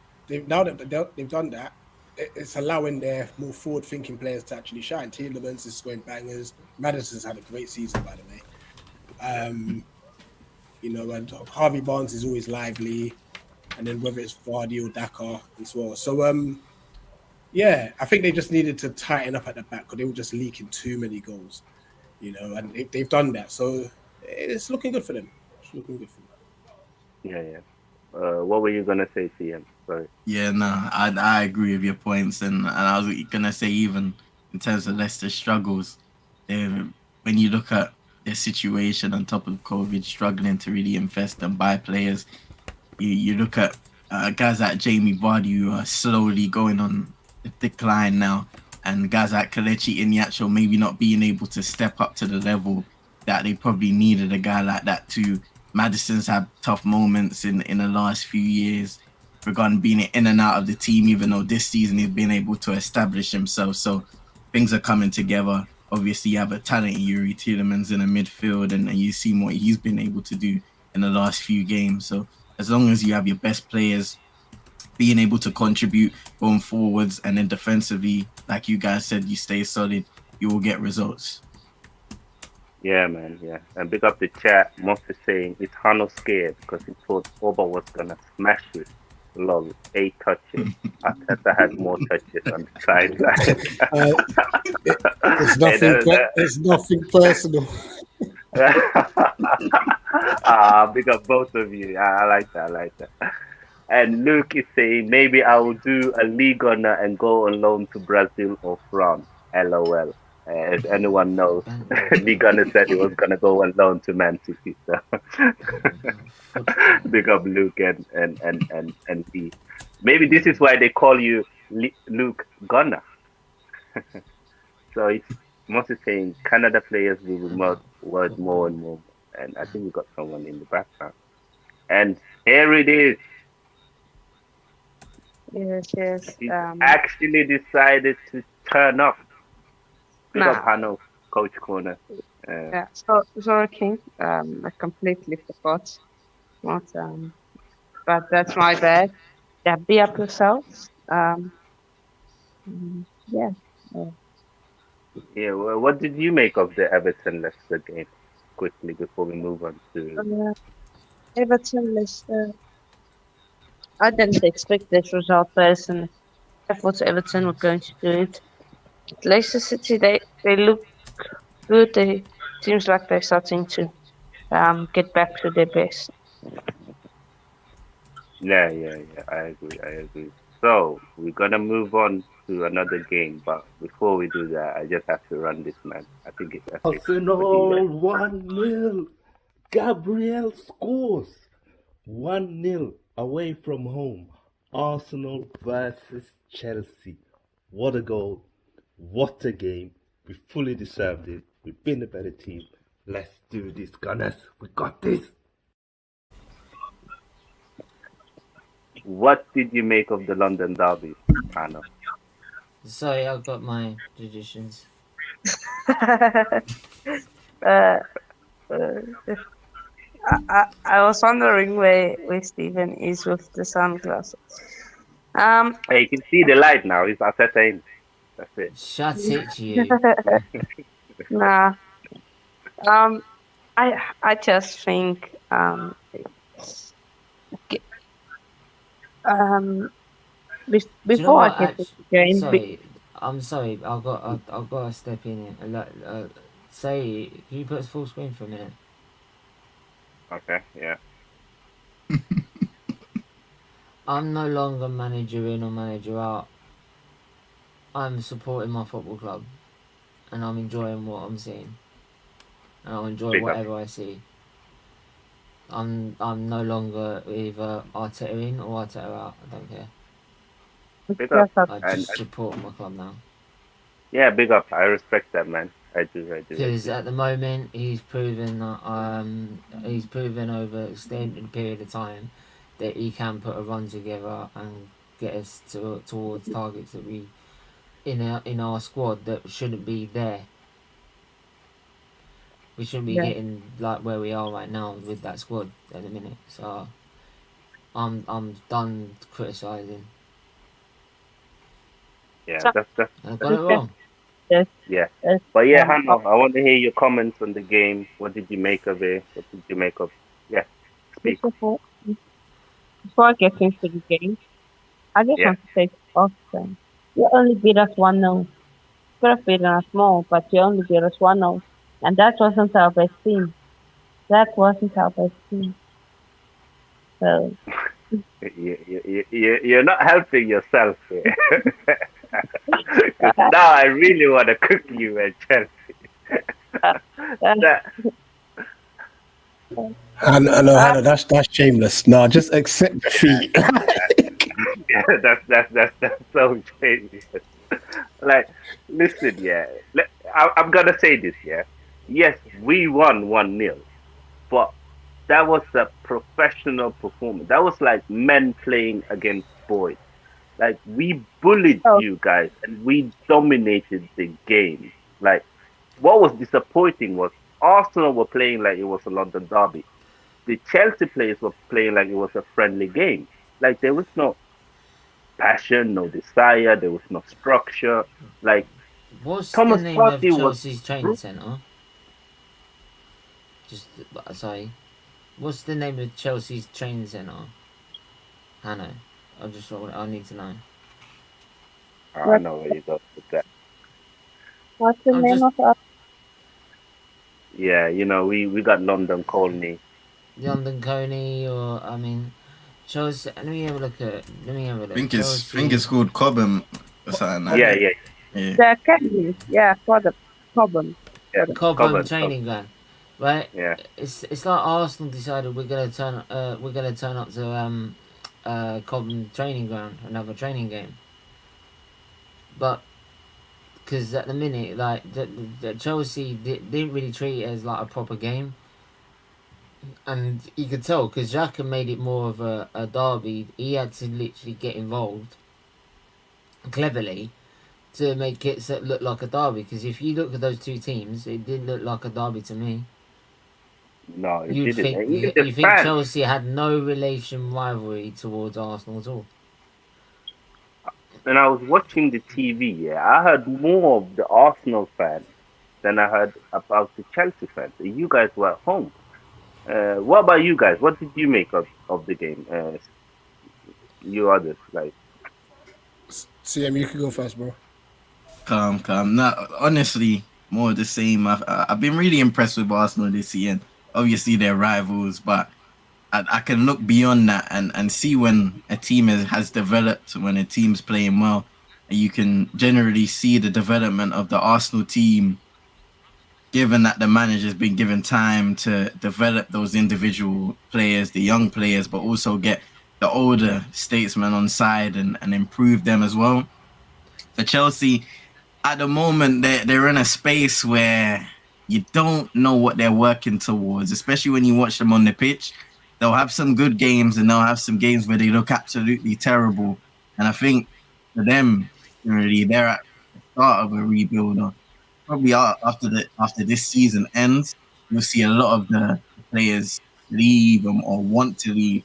now that they've done that, it's allowing their more forward-thinking players to actually shine. Tielemans is scoring bangers. Madison's had a great season, by the way. Um, and Harvey Barnes is always lively, and then whether it's Vardy or Dakar as well. So yeah, I think they just needed to tighten up at the back because they were just leaking too many goals. And they've done that, so it's looking good for them. It's looking good for them. yeah, yeah. What were you gonna say, CM? Sorry. yeah, no, I agree with your points, and I was gonna say even in terms of Leicester's struggles, they when you look at their situation on top of COVID, struggling to really invest and buy players, you look at guys like Jamie Vardy who are slowly going on the decline now, and guys like Kelechi Iheanacho maybe not being able to step up to the level that they probably needed a guy like that too. Madison's had tough moments in the last few years regarding being in and out of the team, even though this season he's been able to establish himself. So things are coming together. Obviously, you have a talent Yuri Tielemans in the midfield, and you see what he's been able to do in the last few games. So as long as you have your best players being able to contribute going forwards and then defensively, like you guys said, you stay solid, you will get results. Yeah, man. Yeah, and big up the chat. Moss is saying is Hano scared because he thought Oba was gonna smash it. Lol, 8 touches. Arteta had more touches on the sideline. Uh, it's Hey, nothing. It's nothing personal. big up both of you. I like that. I like that. And Luke is saying maybe I will do a league honor and go on loan to Brazil or France. LOL. As anyone knows, League Honor said he was gonna go on loan to Man City. So big up Luke and Lee. Maybe this is why they call you Luke Gunner. So it's mostly saying Canada players will remote word more and more. And I think we got someone in the background. And here it is. Yes. He actually decided to turn up. Big up Nah. Hano, Coach Corner. Yeah. So sorry, King. I completely forgot. Not but that's my bad. Yeah, be up yourselves. Yeah. Yeah, well, what did you make of the Everton Leicester game? Quickly before we move on to Everton Leicester. I didn't expect this result personally. I thought Everton were going to do it. Leicester City, they look good. They seems like they're starting to get back to their best. yeah. I agree. So we're gonna move on to another game, but before we do that, I just have to run this man. I think it's epic. Arsenal 1-0. Gabriel scores 1-0 away from home. Arsenal versus Chelsea. What a goal. What a game. We fully deserved it. We've been a better team. Let's do this, Gunners. We got this. What did you make of the London derby, Anna? Sorry, I've got my traditions. uh, I was wondering where Stephen is with the sunglasses. Hey, you can see the light now. It's ascertained. That's it. Shut it, you. Nah. I just think ge- Do you know before what? I get to the game, Sorry, I'm sorry. I've got to step in here. Say, can you put us full screen for a minute? Okay, yeah. I'm no longer manager in or manager out. I'm supporting my football club, and I'm enjoying what I'm seeing, and I'll enjoy Big up. whatever I see. I'm no longer either Arteta in or Arteta out. I don't care. Big up. just I And just support my club now. yeah, big up. I respect that, man. I do. Because at the moment he's proven that he's proven over an extended period of time that he can put a run together and get us towards targets that we in our squad that shouldn't be there. We shouldn't be Yeah. getting like where we are right now with that squad at the minute. So I'm done criticising. Yeah, So- that's I got it wrong. yeah. Yes. But yeah, Hannah, I want to hear your comments on the game. What did you make of it? What did you make of? Yeah, speak. Before I get into the game, I just Yeah. want to say to Austin, you only beat us 1-0. Could have beaten us more, but you only beat us 1-0. And that wasn't our best team. So, You're not helping yourself here. 'Cause now I really want to cook you at Chelsea. That- I know, that's shameless. No, just accept defeat. yeah, that's so shameless. Like, listen, yeah. I'm gonna say this, yeah. Yes, we won 1-0, but that was a professional performance. That was like men playing against boys. Like we bullied Oh. you guys and we dominated the game. Like what was disappointing was Arsenal were playing like it was a London derby. The Chelsea players were playing like it was a friendly game. Like there was no passion, no desire, there was no structure. Like What's Thomas the name of Partey was Chelsea's training centre? Just sorry. What's the name of Chelsea's training centre? Hannah. I need to know. I What, know where you go with that. what's the I'm name just of the Yeah, we got London Colney. London Coney, or I mean, Chelsea. Let me have a look at. Let me have a look. Think it's Chelsea. called Cobham or something like Yeah, that. Cobham. yeah, Yeah. the academy? Yeah, for the problem. yeah. Cobham Covered. training ground, right? Yeah, It's like Arsenal decided we're gonna turn up to Cobham training ground, another training game, but because at the minute like the Chelsea didn't really treat it as like a proper game, and you could tell because Xhaka made it more of a derby. He had to literally get involved cleverly to make it look like a derby. Because if you look at those two teams, it didn't look like a derby to me. no, it You'd didn't. think And even the you think fans. Chelsea had no relation rivalry towards Arsenal at all. When I was watching the TV, yeah, I heard more of the Arsenal fans than I heard about the Chelsea fans. You guys were at home. What about you guys? What did you make of the game? You others, like, CM, you can go first, bro. Calm. No, honestly, more of the same. I've been really impressed with Arsenal this year. Obviously, they're rivals, but I can look beyond that and see when a team has developed, when a team's playing well, and you can generally see the development of the Arsenal team, given that the manager's been given time to develop those individual players, the young players, but also get the older statesmen on side and improve them as well. For Chelsea, at the moment they're in a space where you don't know what they're working towards, especially when you watch them on the pitch. They'll have some good games and they'll have some games where they look absolutely terrible. And I think for them, really, they're at the start of a rebuild. Or probably after this season ends, you'll see a lot of the players leave or want to leave,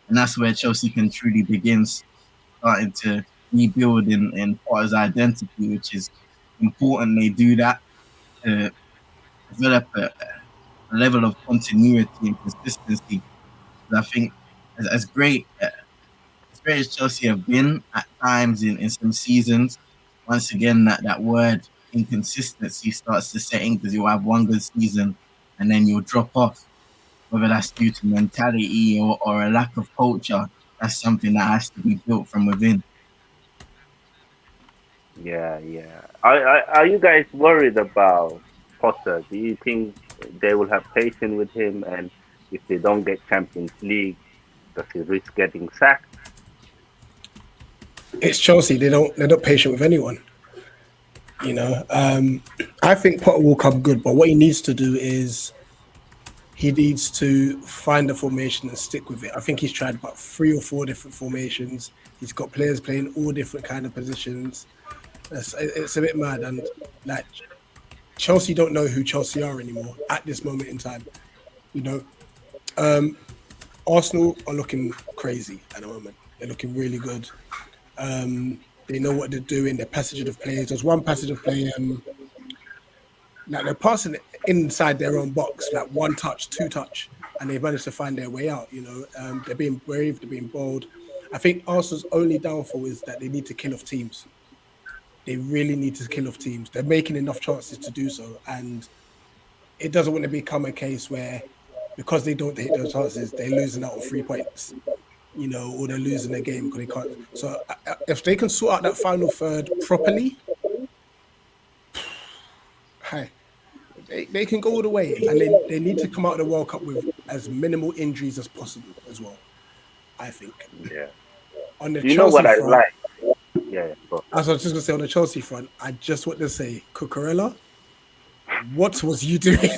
and that's where Chelsea can truly begin starting to rebuild in Potter's identity, which is important. They do that to develop a level of continuity and consistency. And I think as great as Chelsea have been at times in some seasons, once again that word inconsistency starts to set in because you'll have one good season and then you'll drop off, whether that's due to mentality or a lack of culture. That's something that has to be built from within. yeah, yeah. Are you guys worried about Potter? Do you think they will have patience with him? And if they don't get Champions League, does he risk getting sacked? It's Chelsea. They're not patient with anyone. I think Potter will come good, but what he needs to do is he needs to find a formation and stick with it. I think he's tried about 3 or 4 different formations. He's got players playing all different kind of positions. It's a bit mad, and like Chelsea don't know who Chelsea are anymore at this moment in time. You know, um, Arsenal are looking crazy at the moment. They're looking really good. They know what they're doing. Their passage of players. There's one passage of play. Like they're passing it inside their own box, like one touch, two touch, and they've managed to find their way out. They're being brave, they're being bold. I think Arsenal's only downfall is that they need to kill off teams. They really need to kill off teams. They're making enough chances to do so, and it doesn't want to become a case where because they don't take those chances, they're losing out on 3 points. Or they're losing their game because they can't. So if they can sort out that final third properly, hi, they can go all the way, and they need to come out of the World Cup with as minimal injuries as possible as well. I think Yeah. on the Do you know what Chelsea I front, like? Yeah, go. as I was just gonna say on the Chelsea front, I just want to say, Cucurella, what was you doing?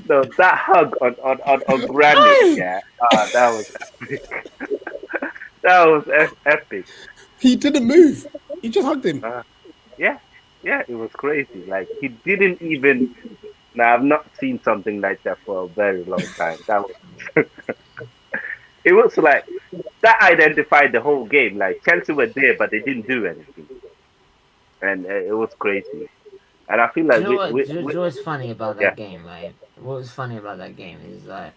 No, that hug on Granit, yeah. That was epic. That was epic. He didn't move. He just hugged him. Uh, yeah, yeah, it was crazy. Like he didn't even. Now I've not seen something like that for a very long time. That was. It was like that identified the whole game. Like Chelsea were there, but they didn't do anything, and it was crazy. And I feel Do you like know what? Do you we know what's funny about yeah, that game, right? What was funny about that game is like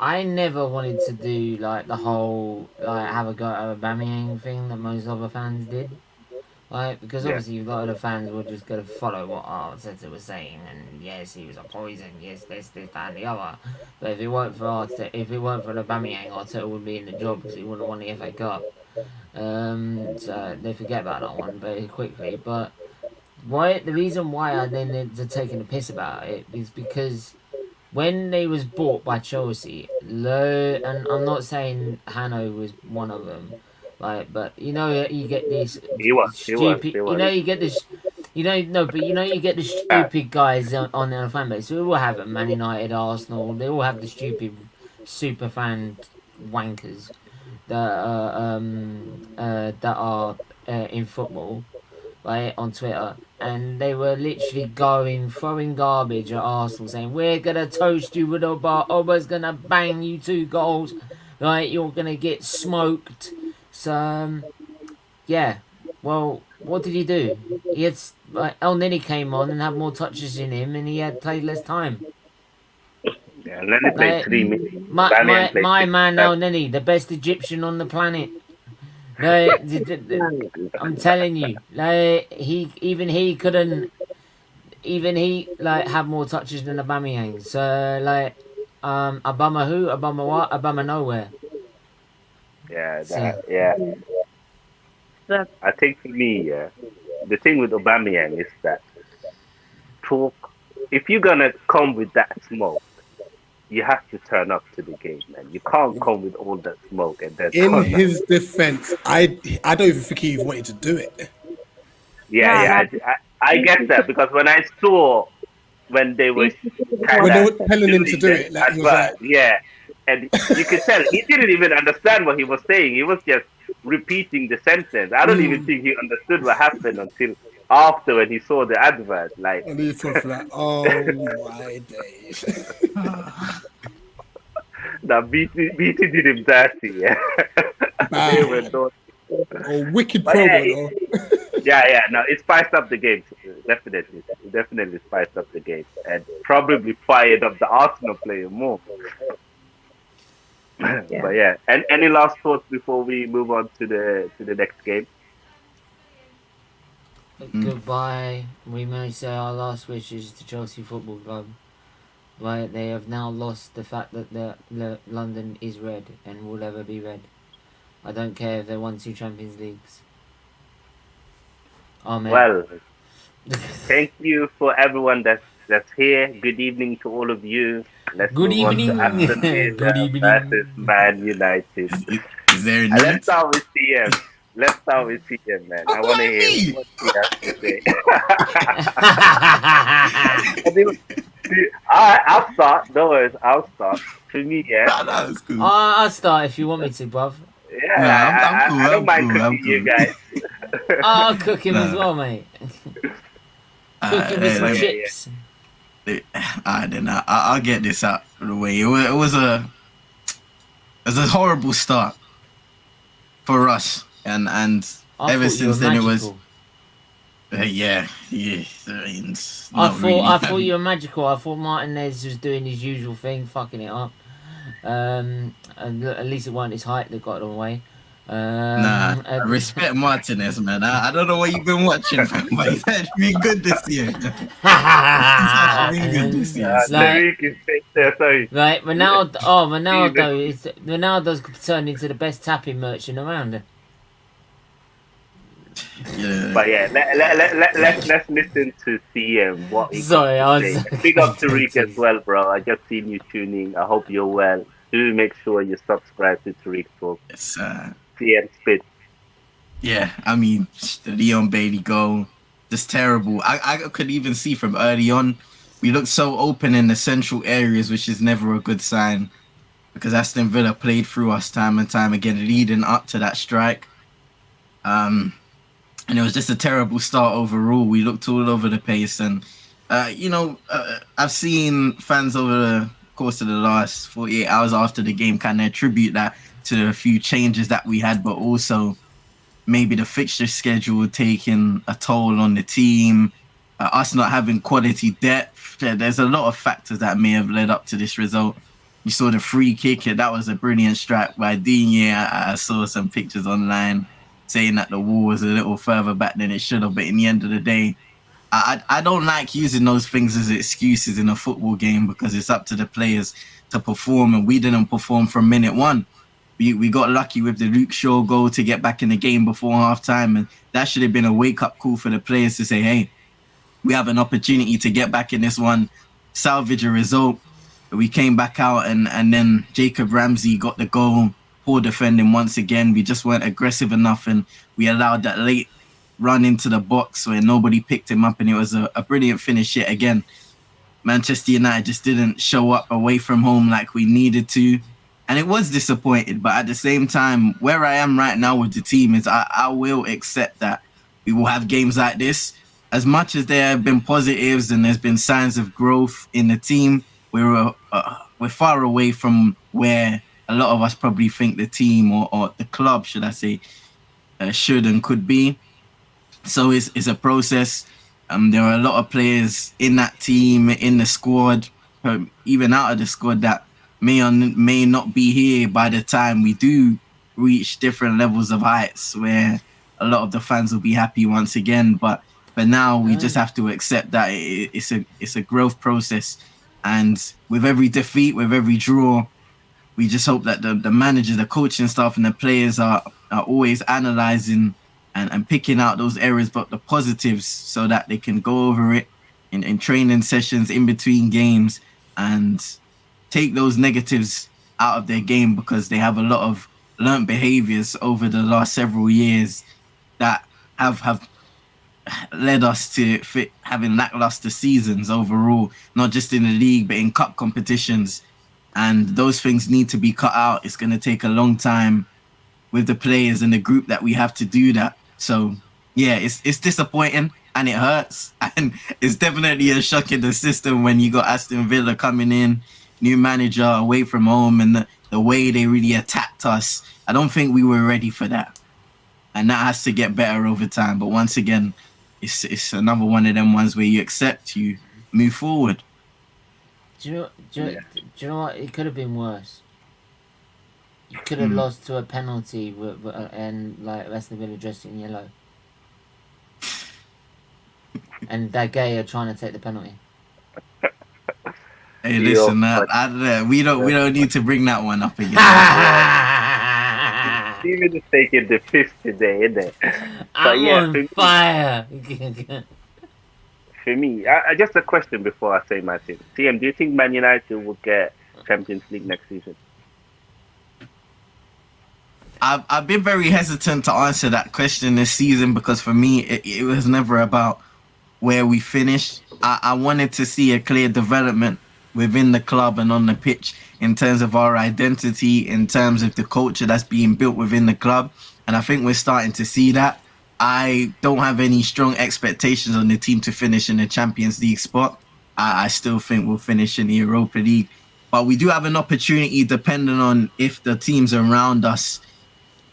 I never wanted to do like the whole like have a go at Aubameyang thing that most other fans did. Like, because Yeah. obviously a lot of the fans were just going to follow what Arteta was saying, and yes, he was a poison, yes, this, that, and the other. But if it weren't for Arteta, if it weren't for Aubameyang, Arteta would be in the job because he wouldn't have won the FA Cup. So they forget about that one very quickly. But the reason why I then ended up taking a piss about it is because when they was bought by Chelsea, and I'm not saying Hanno was one of them, like, but you know you get this He was. stupid, He you was. know you get this, you know no, but you know you get the Ah, stupid guys on their fan base. We all have it, Man United, Arsenal. They all have the stupid super fan wankers that are in football, right, on Twitter, and they were literally throwing garbage at Arsenal, saying, "We're gonna toast you with a bar. Oba's gonna bang you 2 goals. Right, you're gonna get smoked." So, yeah. Well, what did he do? He had like El Nini came on and had more touches in him, and he had played less time. yeah. And then he played Like 3 minutes. my Aubameyang my played my man 67. El Nini, the best Egyptian on the planet. Like, I'm telling you, like he couldn't. Even he like had more touches than Aubameyang. So like, Obama who? Obama what? Obama nowhere. Yeah, So yeah. That I think for me, yeah, the thing with Aubameyang is that talk. If you're gonna come with that smoke, you have to turn up to the game, man. You can't come with all that smoke and then In turn up. his defense, I don't even think he even wanted to do it. Yeah, no, yeah, no. I get that because when I saw when they were He didn't kind When want they of were to. telling him to doing do the it, like he was advert, like, yeah, and you could tell he didn't even understand what he was saying. He was just repeating the sentence. I don't even think he understood what happened until after when he saw the advert. Like, and he thought like, oh my days. that BT did him dirty. Yeah, they were Bad. not. Oh, wicked But yeah, promo though. yeah. No, it spiced up the game. Definitely, it definitely spiced up the game, and probably fired up the Arsenal player more. Yeah. But yeah, and any last thoughts before we move on to the next game? goodbye. We may say our last wishes to Chelsea Football Club. Right, they have now lost the fact that the London is red and will ever be red. I don't care if they won 2 Champions Leagues. Amen. Well, thank you for everyone that's here. Good evening to all of you. Let's Good move on to evening. Aston Good Villa evening. versus Man United. Is there a And let's need? start with CM. Let's start with CM, man. I want to Why hear me? what he has to say. I'll start. No worries. I'll start. For me, yeah. Nah, it's cool. I'll start if you want me to, bruv. Yeah, Nah, I'm cool. I don't I'm mind cool. I'm cooking you cool. guys. I'll cook him as Nah. well, mate. Cook him with some yeah, yeah. chips. Then I'll get this out of the way. It was a horrible start for us, and I ever thought you were since then it was magical. yeah. I mean, I not really. thought you were magical. I thought Martinez was doing his usual thing, fucking it up. And at least it wasn't his height that got it away. Nah, I respect Martinez, man. I don't know what you've been watching, but he's actually been good this year. He's actually been good this year. So. Tariq is there, sorry. Right, Ronaldo's turned into the best tapping merchant around. Yeah. But yeah, let's listen to CM what he Sorry, got I to was. say. Big up to Tariq as well, bro. I just seen you tuning. I hope you're well. Do make sure you subscribe to Tariq Talk. It's, CM Spit. yeah, I mean, the Leon Bailey goal, just terrible. I could even see from early on, we looked so open in the central areas, which is never a good sign, because Aston Villa played through us time and time again, leading up to that strike. And it was just a terrible start overall. We looked all over the place, and I've seen fans over the course of the last 48 hours after the game kind of attribute that to a few changes that we had, but also maybe the fixture schedule taking a toll on the team, us not having quality depth. There's a lot of factors that may have led up to this result. You saw the free kick, and that was a brilliant strike by Digne. I saw some pictures online saying that the wall was a little further back than it should have, but in the end of the day, I don't like using those things as excuses in a football game because it's up to the players to perform, and we didn't perform from minute one. We got lucky with the Luke Shaw goal to get back in the game before halftime, and that should have been a wake up call for the players to say, "Hey, we have an opportunity to get back in this one, salvage a result." We came back out, and then Jacob Ramsey got the goal. Poor defending once again. We just weren't aggressive enough, and we allowed that late run into the box where nobody picked him up, and it was a brilliant finish yet again. Manchester United just didn't show up away from home like we needed to, and it was disappointed. But at the same time, where I am right now with the team is I will accept that we will have games like this. As much as there have been positives and there's been signs of growth in the team, we're far away from where a lot of us probably think the team or the club, should I say, should and could be. So it's a process. There are a lot of players in that team, in the squad, even out of the squad, that may or may not be here by the time we do reach different levels of heights where a lot of the fans will be happy once again. But for now, we just have to accept that it's a growth process. And with every defeat, with every draw, we just hope that the manager, the coaching staff, and the players are always analysing and picking out those areas, but the positives, so that they can go over it in training sessions in between games and take those negatives out of their game, because they have a lot of learnt behaviours over the last several years that have led us to having lackluster seasons overall, not just in the league, but in cup competitions. And those things need to be cut out. It's going to take a long time with the players and the group that we have to do that. So yeah, it's disappointing and it hurts, and it's definitely a shock in the system when you got Aston Villa coming in, new manager, away from home, and the way they really attacked us. I don't think we were ready for that, and that has to get better over time. But once again, it's another one of them ones where you accept, you move forward. Do you know what? It could have been worse. You could have lost to a penalty and like Aston Villa dressed in yellow, and De Gea trying to take the penalty. Hey, listen, we don't need to bring that one up again. Steven is taking the piss today, isn't it? I'm on fire. For me, just a question before I say my thing. TM, do you think Man United will get Champions League next season? I've been very hesitant to answer that question this season, because for me, it was never about where we finished. I wanted to see a clear development within the club and on the pitch in terms of our identity, in terms of the culture that's being built within the club. And I think we're starting to see that. I don't have any strong expectations on the team to finish in the Champions League spot. I still think we'll finish in the Europa League. But we do have an opportunity, depending on if the teams around us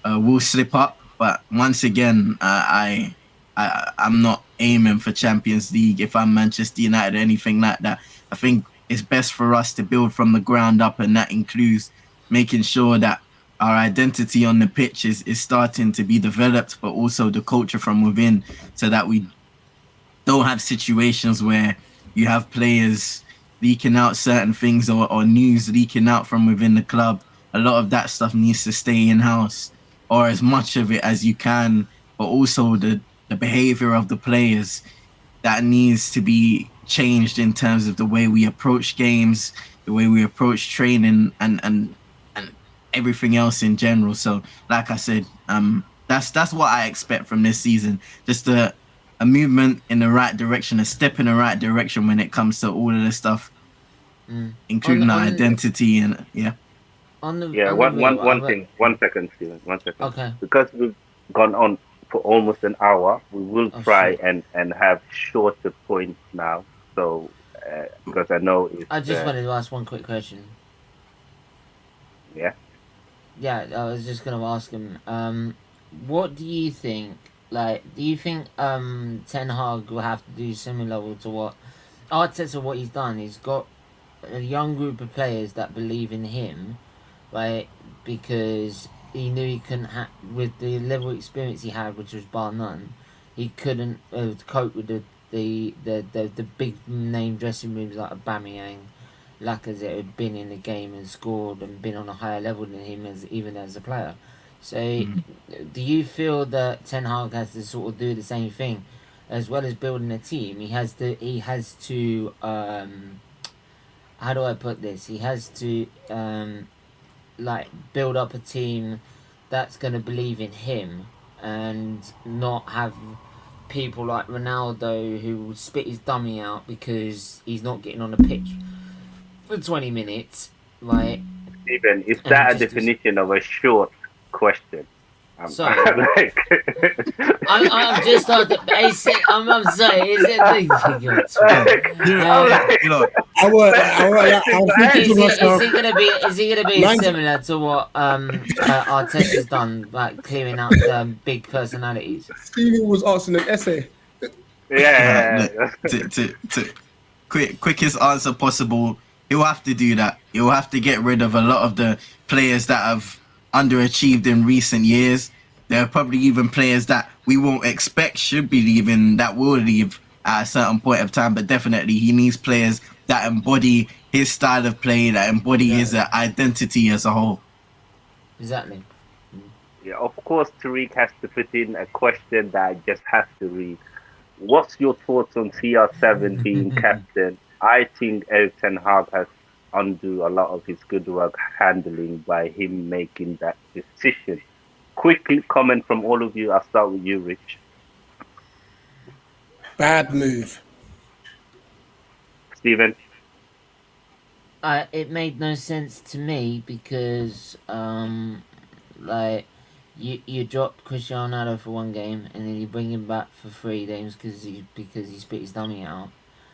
will slip up. But once again, I'm not aiming for Champions League if I'm Manchester United or anything like that. I think it's best for us to build from the ground up, and that includes making sure that our identity on the pitch is starting to be developed, but also the culture from within, so that we don't have situations where you have players leaking out certain things or news leaking out from within the club. A lot of that stuff needs to stay in-house, or as much of it as you can, but also the behavior of the players that needs to be changed in terms of the way we approach games, the way we approach training, and everything else in general. So like I said, that's what I expect from this season. Just a movement in the right direction, a step in the right direction when it comes to all of this stuff, including our identity and One thing. 1 second, Steven. 1 second. Okay. Because we've gone on for almost an hour, we will try and have shorter points now. So, because I know it's... I just wanted to ask one quick question. Yeah? Yeah, I was just going to ask him, what do you think, do you think Ten Hag will have to do similar to what Arteta, what he's done? He's got a young group of players that believe in him, right? Because he knew he couldn't with the level of experience he had, which was bar none, he couldn't cope with the big name dressing rooms like Aubameyang, Lacazette had been in the game and scored and been on a higher level than him even as a player. So, do you feel that Ten Hag has to sort of do the same thing, as well as building a team? He has to how do I put this? He has to like build up a team that's going to believe in him and not have people like Ronaldo who will spit his dummy out because he's not getting on the pitch for 20 minutes, right? Stephen, is And that a just definition of a short question? Sorry. I'm like, I'm just on the basic. I'm sorry. Is it I'm like, You know, is he gonna be Mine's- similar to what Arteta's done, like clearing out big personalities? Stephen was asking an essay. yeah. to quickest answer possible. He'll have to do that. He'll have to get rid of a lot of the players that have underachieved in recent years. There are probably even players that we won't expect should be leaving that will leave at a certain point of time. But definitely, he needs players that embody his style of play, that embody his identity as a whole. Exactly. Yeah, of course, Tariq has to put in a question that I just have to read. What's your thoughts on CR7 being captain? I think Eric Ten Hag has undo a lot of his good work handling by him making that decision. Quickly comment from all of you. I'll start with you, Rich. Bad move. Stephen. It made no sense to me because like you dropped Cristiano Ronaldo for one game and then you bring him back for 3 games because he spit his dummy out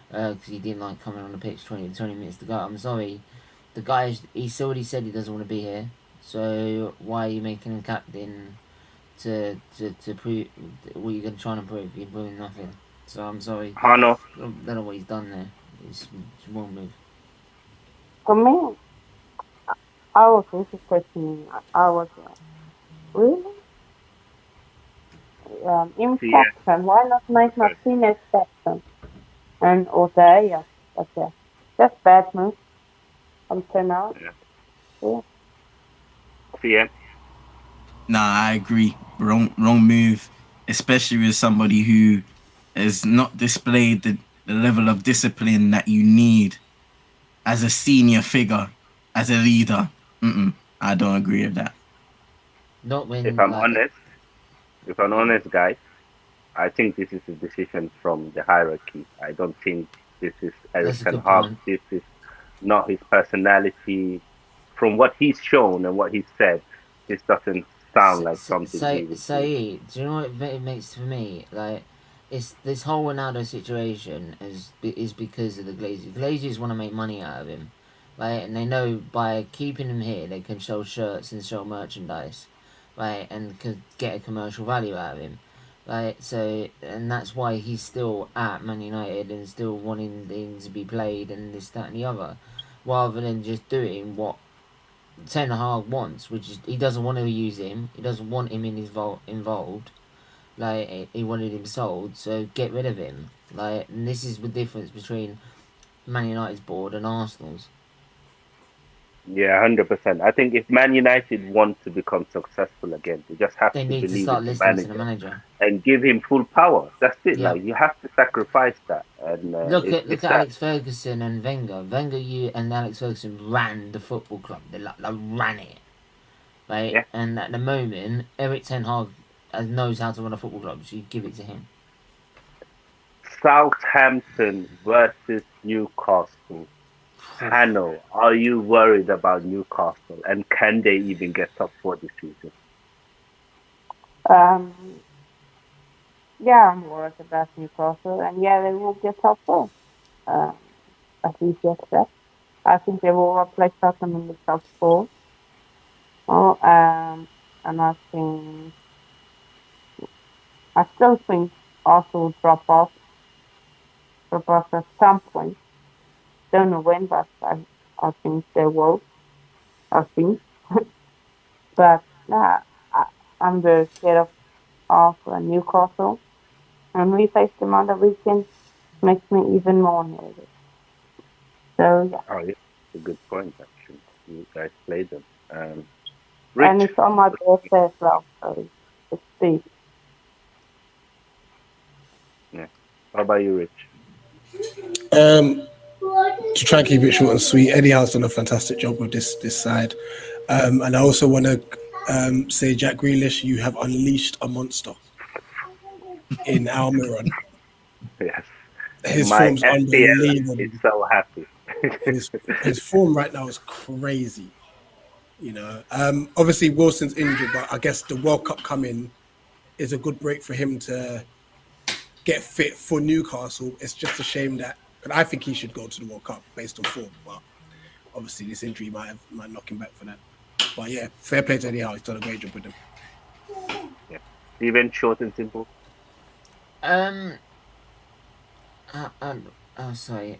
because he didn't like coming on the pitch 20 minutes to go. I'm sorry, the guy he's already said he doesn't want to be here. So why are you making him captain to prove what you're going to try and prove? You're proving nothing. So I'm sorry. Hano. I don't know what he's done there. It's wrong move. For me, I was also questioning. I was really in Yeah. captain. Why not make Martinez captain and Odea? Okay, that's bad move from Ten Hag. Yeah. CM. Nah, I agree. Wrong move, especially with somebody who has not displayed the level of discipline that you need as a senior figure, as a leader. I don't agree with that. Not when If I'm honest, guys, I think this is a decision from the hierarchy. I don't think this is Eric That's a Ten good Hag. point. This is not his personality. From what he's shown and what he's said, this doesn't sound like something he would do. Say, do you know what it makes for me? Like, it's this whole Ronaldo situation is because of the Glazers. Glazers want to make money out of him, right? And they know by keeping him here, they can sell shirts and sell merchandise, right? And could get a commercial value out of him, right? So, and that's why he's still at Man United and still wanting things to be played and this, that, and the other, rather than just doing what Ten Hag wants, which is he doesn't want to use him. He doesn't want him in his involved. Like he wanted him sold, so get rid of him. Like, and this is the difference between Man United's board and Arsenal's. Yeah, 100%. I think if Man United want to become successful again, they just have They to need to believe start in the listening to the manager manager. and give him full power. That's it. Yeah. Like you have to sacrifice that. And Look it's at that. Alex Ferguson and Wenger. Wenger, you and Alex Ferguson ran the football club. They ran it, right? Yeah. And at the moment, Eric Ten Hag knows how to run a football club, so you give it to him. Southampton versus Newcastle. Hano, are you worried about Newcastle? And can they even get top 4 this season? Yeah, I'm worried about Newcastle, and yeah, they will get top 4. As you just said, I think they will replace Tottenham in the top 4. Oh, and I still think Arsenal will drop off at some point. don't know when, but I think they will. I think. But nah, I'm very scared of Newcastle. And we face them on the weekend makes me even more nervous. So yeah, Oh, yeah, it's a good point actually. You guys play them. and Rich, it's on my birthday as well, so it's big. yeah. How about you, Rich? Um, to try and keep it short and sweet, Eddie Howe's done a fantastic job with this side, and I also want to say, Jack Grealish, you have unleashed a monster in Almiron. Yes. His My form's FPL is unbelievable. so happy. His his form right now is crazy. Obviously Wilson's injured, but I guess the World Cup coming is a good break for him to get fit for Newcastle. It's just a shame that, but I think he should go to the World Cup based on form. But obviously, this injury might knock him back for that. But yeah, fair play to Eddie Howe. He's done a great job with him. Yeah. Steven, short and simple. Um, oh, sorry.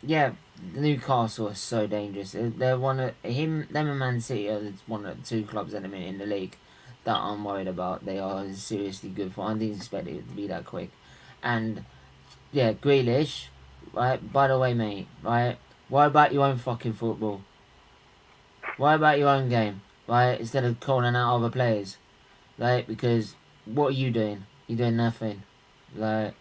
Yeah, Newcastle are so dangerous. They're one of them and Man City are one of the two clubs at the minute in the league that I'm worried about. They are seriously good for. I didn't expect it to be that quick, and yeah, Grealish. Right. By the way, mate. Right. Why about your own fucking football? Why about your own game? Right. Instead of calling out other players. Like, because what are you doing? You're doing nothing. Like,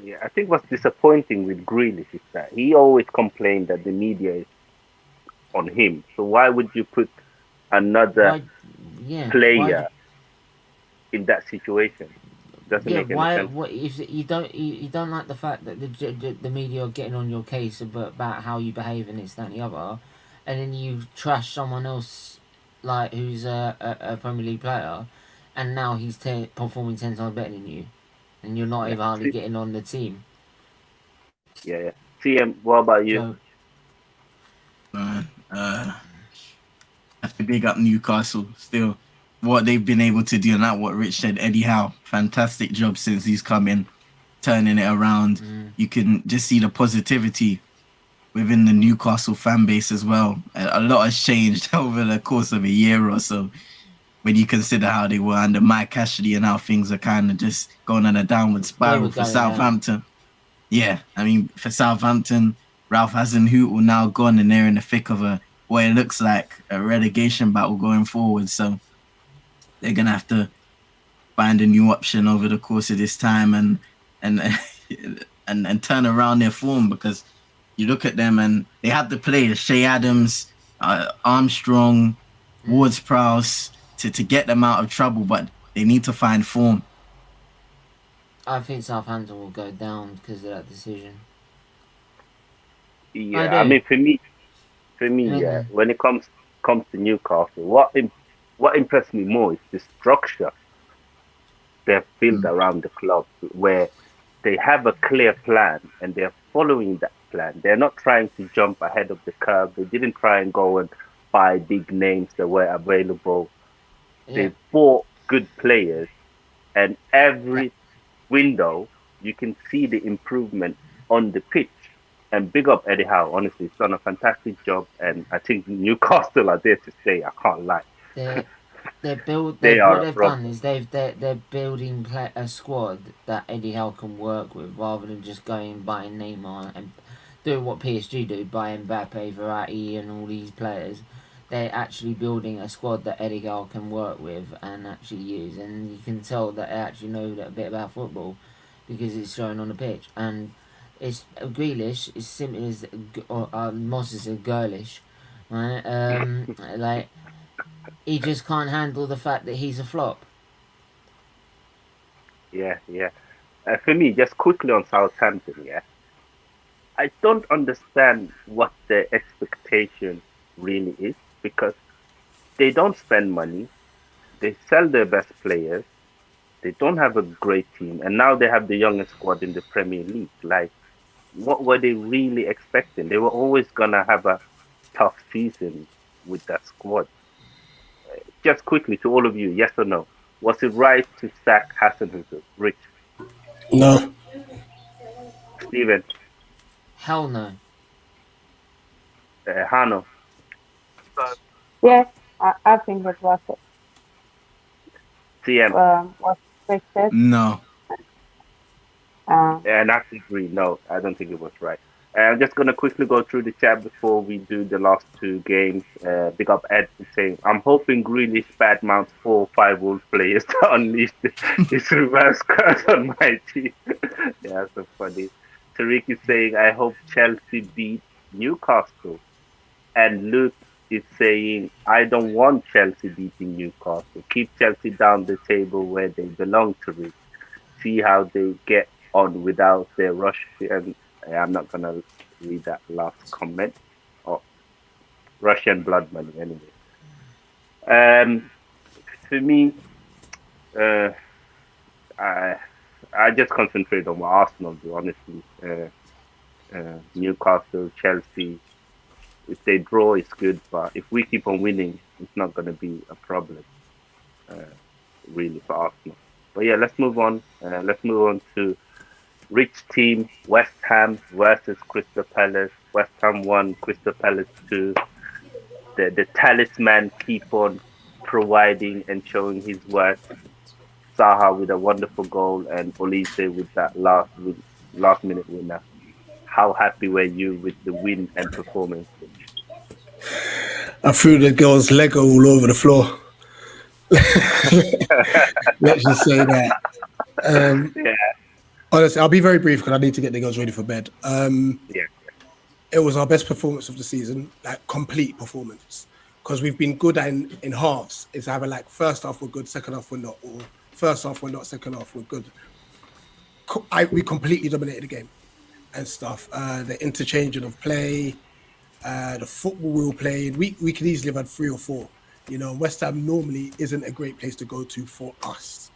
Yeah, I think what's disappointing with Grealish is that he always complained that the media is on him. So why would you put another why? Yeah. Why? player in that situation? Doesn't Yeah. make any Why? sense. What if you don't like the fact that the media are getting on your case about how you behave and this, that, and the other, and then you trash someone else, like who's a Premier League player, and now he's performing 10 times better than you, and you're not Yeah. even hardly getting on the team. Yeah, yeah. CM, what about you? So Man, have to big up Newcastle still. What they've been able to do, and that what Rich said, Eddie Howe, fantastic job since he's come in, turning it around. You can just see the positivity within the Newcastle fan base as well. A lot has changed over the course of a year or so when you consider how they were under Mike Ashley and how things are kind of just going on a downward they were spiral for going down. Southampton. Yeah, I mean, for Southampton, Ralph Hasenhüttl now gone and they're in the thick of what it looks like a relegation battle going forward. So they're going to have to find a new option over the course of this time and and turn around their form, because you look at them and they have the players, Shea Adams, Armstrong, Ward-Prowse, to get them out of trouble, but they need to find form. I think Southampton will go down because of that decision. I Yeah, I do. mean for me, yeah. And When it comes to Newcastle, what impressed me more is the structure they've built Mm. around the club, where they have a clear plan and they're following that plan. They're not trying to jump ahead of the curve. They didn't try and go and buy big names that were available. yeah, They bought good players, and every window you can see the improvement on the pitch. And big up Eddie Howe. Honestly, he's done a fantastic job, and I think Newcastle are there to stay. I can't lie. they're build. They What are a they've done problem. is they're building a squad that Eddie Howe can work with, rather than just going buying Neymar and doing what PSG do, buying Mbappe, Verratti, and all these players. They're actually building a squad that Eddie Howe can work with and actually use, and you can tell that they actually know a bit about football because it's shown on the pitch. And it's Grealish is simply as Moss is a girlish, right? Like, he just can't handle the fact that he's a flop. Yeah, yeah. For me, just quickly on Southampton, yeah, I don't understand what the expectation really is, because they don't spend money, they sell their best players, they don't have a great team, and now they have the youngest squad in the Premier League. Like, what were they really expecting? They were always gonna have a tough season with that squad. Just quickly to all of you, yes or no? Was it right to sack Hassan Rich? No, Steven, Hell no. Hano, Yeah, I think it CM, was expected. No. and I agree. No, I don't think it was right. I'm just gonna quickly go through the chat before we do the last two games. Big up Ed is saying, I'm hoping Grealish bad mounts 4 or 5 Wolves players to unleash his reverse curse on my team. Yeah, so funny. Tariq is saying, I hope Chelsea beat Newcastle. And Luke is saying, I don't want Chelsea beating Newcastle. Keep Chelsea down the table where they belong to reach. See how they get on without their Russian. I'm not going to read that last comment. Oh, Russian blood money, anyway. For me, uh, I, I just concentrate on what Arsenal do, honestly. Newcastle, Chelsea, if they draw, it's good. But if we keep on winning, it's not going to be a problem, uh, really, for Arsenal. But yeah, let's move on. Let's move on to rich team West Ham versus Crystal Palace. West Ham 1, Crystal Palace 2. The talisman keep on providing and showing his worth. Saha with a wonderful goal and Olise with that last minute winner. How happy were you with the win and performance? I threw the girl's Lego all over the floor. Let's just say that. Yeah, Honestly, I'll be very brief because I need to get the girls ready for bed. yeah, It was our best performance of the season, like complete performance. Because we've been good in halves. It's either like first half we're good, second half we're not, or first half we're not, second half we're good. We completely dominated the game and stuff. The interchanging of play, the football we were playing, we could easily have had 3 or 4. You know, West Ham normally isn't a great place to go to for us.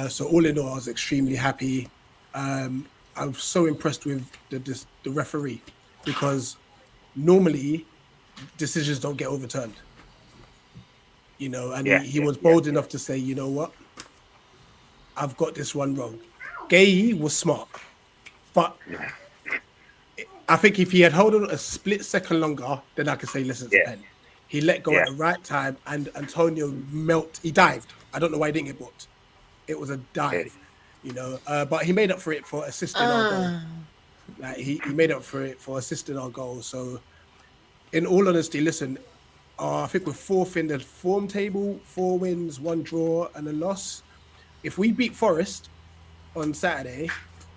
So all in all, I was extremely happy. I was so impressed with the referee because normally decisions don't get overturned. You know, and he was bold enough to say, you know what, I've got this one wrong. Gay was smart, but I think if he had held on a split second longer, then I could say, listen, it's a pen. He let go at the right time, and Antonio he dived. I don't know why he didn't get booked. It was a dive, you know. But he made up for it for assisting our goal. Like he made up for it for assisting our goal. So, in all honesty, listen, I think we're 4th in the form table, 4 wins, 1 draw, and a loss. If we beat Forest on Saturday,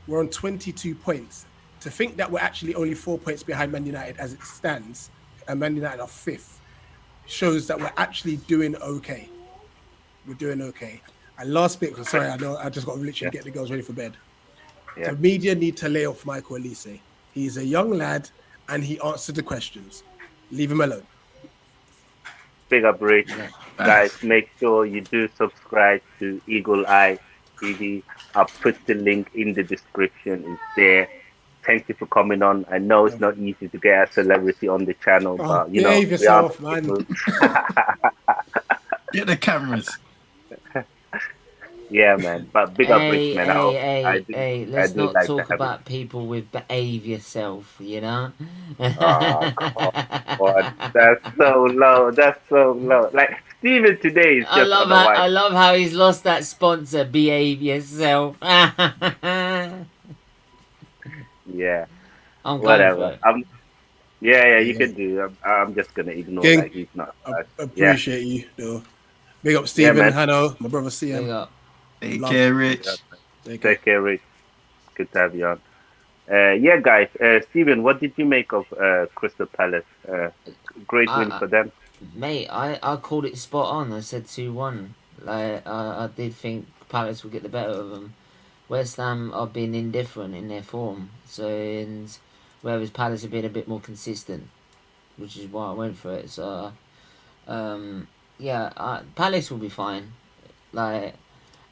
we're on 22 points. To think that we're actually only 4 points behind Man United as it stands, and Man United are 5th, shows that we're actually doing okay. We're doing okay. And last bit, sorry, I know I just got to literally get the girls ready for bed. yeah. The media need to lay off Michael Olise. He's a young lad and he answered the questions. Leave him alone. Big up, Rich. Guys, make sure you do subscribe to Eagle Eye TV. I'll put the link in the description. It's there. Thank you for coming on. I know it's not easy to get a celebrity on the channel, but you know, behave yourself, man. Get the cameras. Yeah, man. But big up, Rich, man. Let's not like talk about people with behave yourself, you know? Oh, come on. That's so low. That's so low. Like, Steven today is just I love how he's lost that sponsor, behave yourself. Yeah. I'm Whatever. You can do. I'm just gonna ignore King, that he's not. I appreciate you, though. Big up Stephen, Hanno, my brother CM. Take care, Rich. Take care, Rich. Good to have you on. Yeah, guys. Stephen, what did you make of Crystal Palace? Great win for them. Mate, I called it spot on. I said 2-1. Like I did think Palace would get the better of them. West Ham are being indifferent in their form, whereas Palace have been a bit more consistent, which is why I went for it. So, Palace will be fine. Like,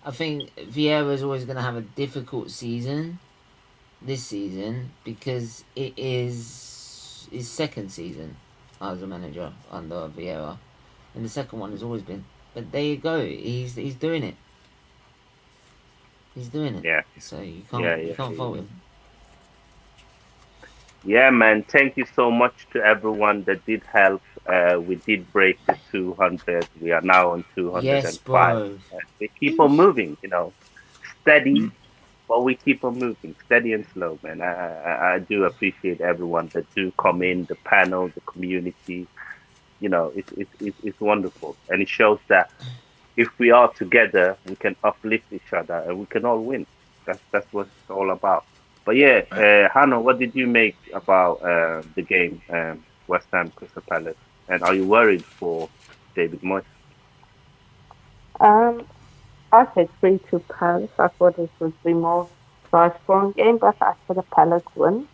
I think Vieira's always going to have a difficult season this season because it is his second season as a manager under Vieira, and the second one has always been. But there you go, he's doing it. He's doing it. Yeah. So you can't fault him. Yeah, man. Thank you so much to everyone that did help. We did break the 200. We are now on Yes, 205. bro. We keep on moving, steady, Mm. but we keep on moving, steady and slow, man. I do appreciate everyone that do come in, the panel, the community. It's wonderful, and it shows that if we are together, we can uplift each other and we can all win. That's what it's all about. But yeah, Right. Hannah, what did you make about the game, West Ham Crystal Palace? And are you worried for David Moyes? Um, I said 3-2 Palace. I thought it would be more high-scoring game, but I said a Palace win.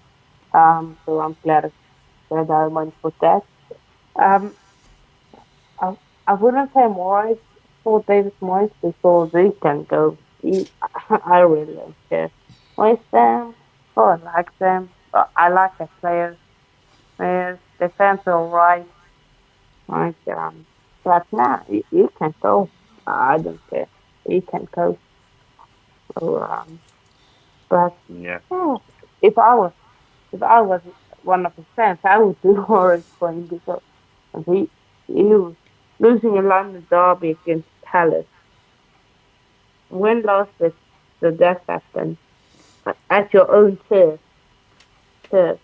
So I'm glad I went for that. Um, I, I wouldn't say Moyes for David Moyes because he can go. I really don't care. West Ham, oh, I like them. I like the players. Defense all right. Like, but nah, you can go. I don't care. You can go. So, but Yeah, yeah, if I was if I was one of his fans, I would do worried for him because he was losing a London derby against Palace. When last did that happen? At your own turf. So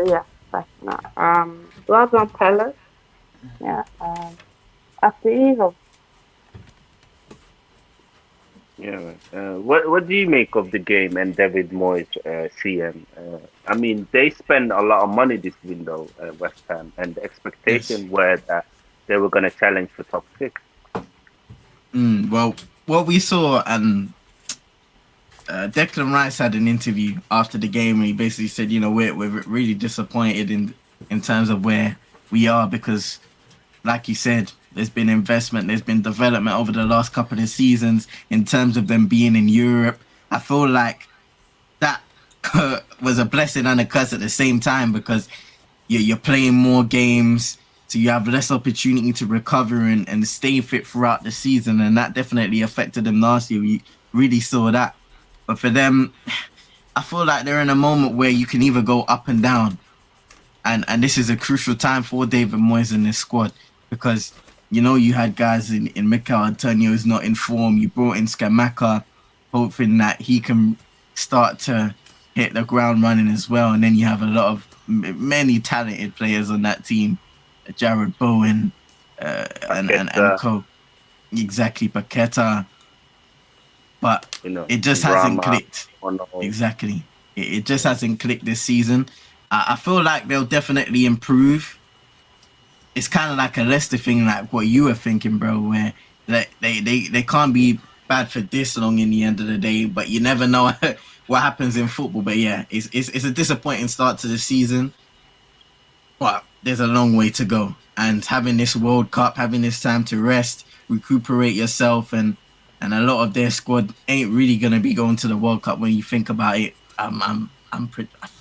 yeah, but no. Well done, Palace. Yeah. After Eagles. yeah. Man. What do you make of the game and David Moyes, CM? I mean, they spend a lot of money this window, West Ham, and the Yes. expectation were that they were going to challenge for top six. Well, what we saw, and Declan Rice had an interview after the game, and he basically said, we're really disappointed in terms of where we are because, like you said, there's been investment, there's been development over the last couple of seasons in terms of them being in Europe. I feel like that was a blessing and a curse at the same time because you're playing more games, so you have less opportunity to recover and stay fit throughout the season, and that definitely affected them last year. We really saw that. But for them, I feel like they're in a moment where you can either go up and down, and this is a crucial time for David Moyes in this squad because you had guys in Mikel Antonio's not in form. You brought in Skamaka, hoping that he can start to hit the ground running as well, and then you have a lot of many talented players on that team, Jared Bowen, and Paqueta, co exactly Paqueta, but it just hasn't Rama, clicked. Ono. Exactly. It just hasn't clicked this season. I feel like they'll definitely improve. It's kind of like a Leicester thing, like what you were thinking, bro, where they can't be bad for this long in the end of the day, but you never know what happens in football. But yeah, it's a disappointing start to the season, but there's a long way to go. And having this World Cup, having this time to rest, recuperate yourself, and a lot of their squad ain't really gonna be going to the World Cup when you think about it. I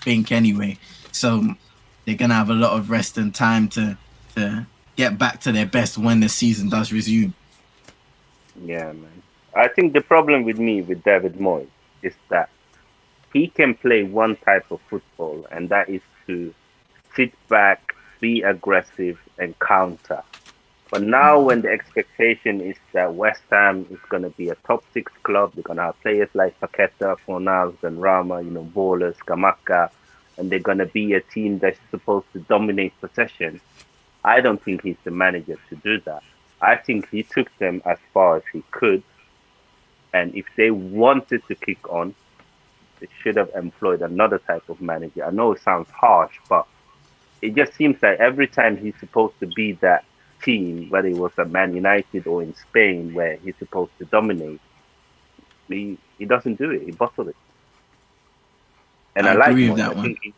think anyway. So they're gonna have a lot of rest and time to get back to their best when the season does resume. Yeah, man. I think the problem with me with David Moyes is that he can play one type of football, and that is to sit back, be aggressive, and counter. But now, when the expectation is that West Ham is going to be a top six club, they're going to have players like Paqueta, Fornals, and Rama, ballers, Kamaka, and they're going to be a team that's supposed to dominate possession. I don't think he's the manager to do that. I think he took them as far as he could, and if they wanted to kick on, they should have employed another type of manager. I know it sounds harsh, but it just seems like every time he's supposed to be that team, whether it was at Man United or in Spain, where he's supposed to dominate, he doesn't do it. He bottles it. And I I like agree with Moyes. I that one. think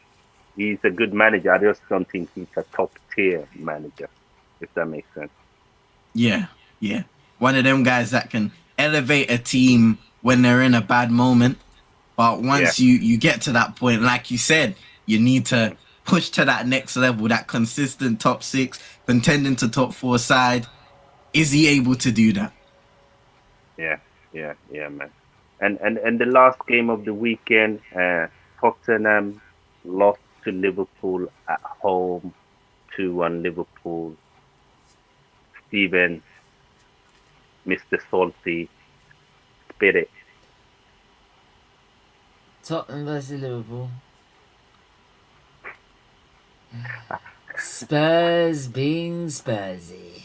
he's a good manager. I just don't think he's a top tier manager, if that makes sense. Yeah, yeah. One of them guys that can elevate a team when they're in a bad moment. But Yeah, once you get to that point, like you said, you need to push to that next level, that consistent top six, contending to top four side. Is he able to do that? yeah, yeah, man. And the last game of the weekend, Tottenham lost to Liverpool at home, 2-1 Liverpool. Steven, Mr. Salty, Spirit. Tottenham versus Liverpool. Spurs being Spursy.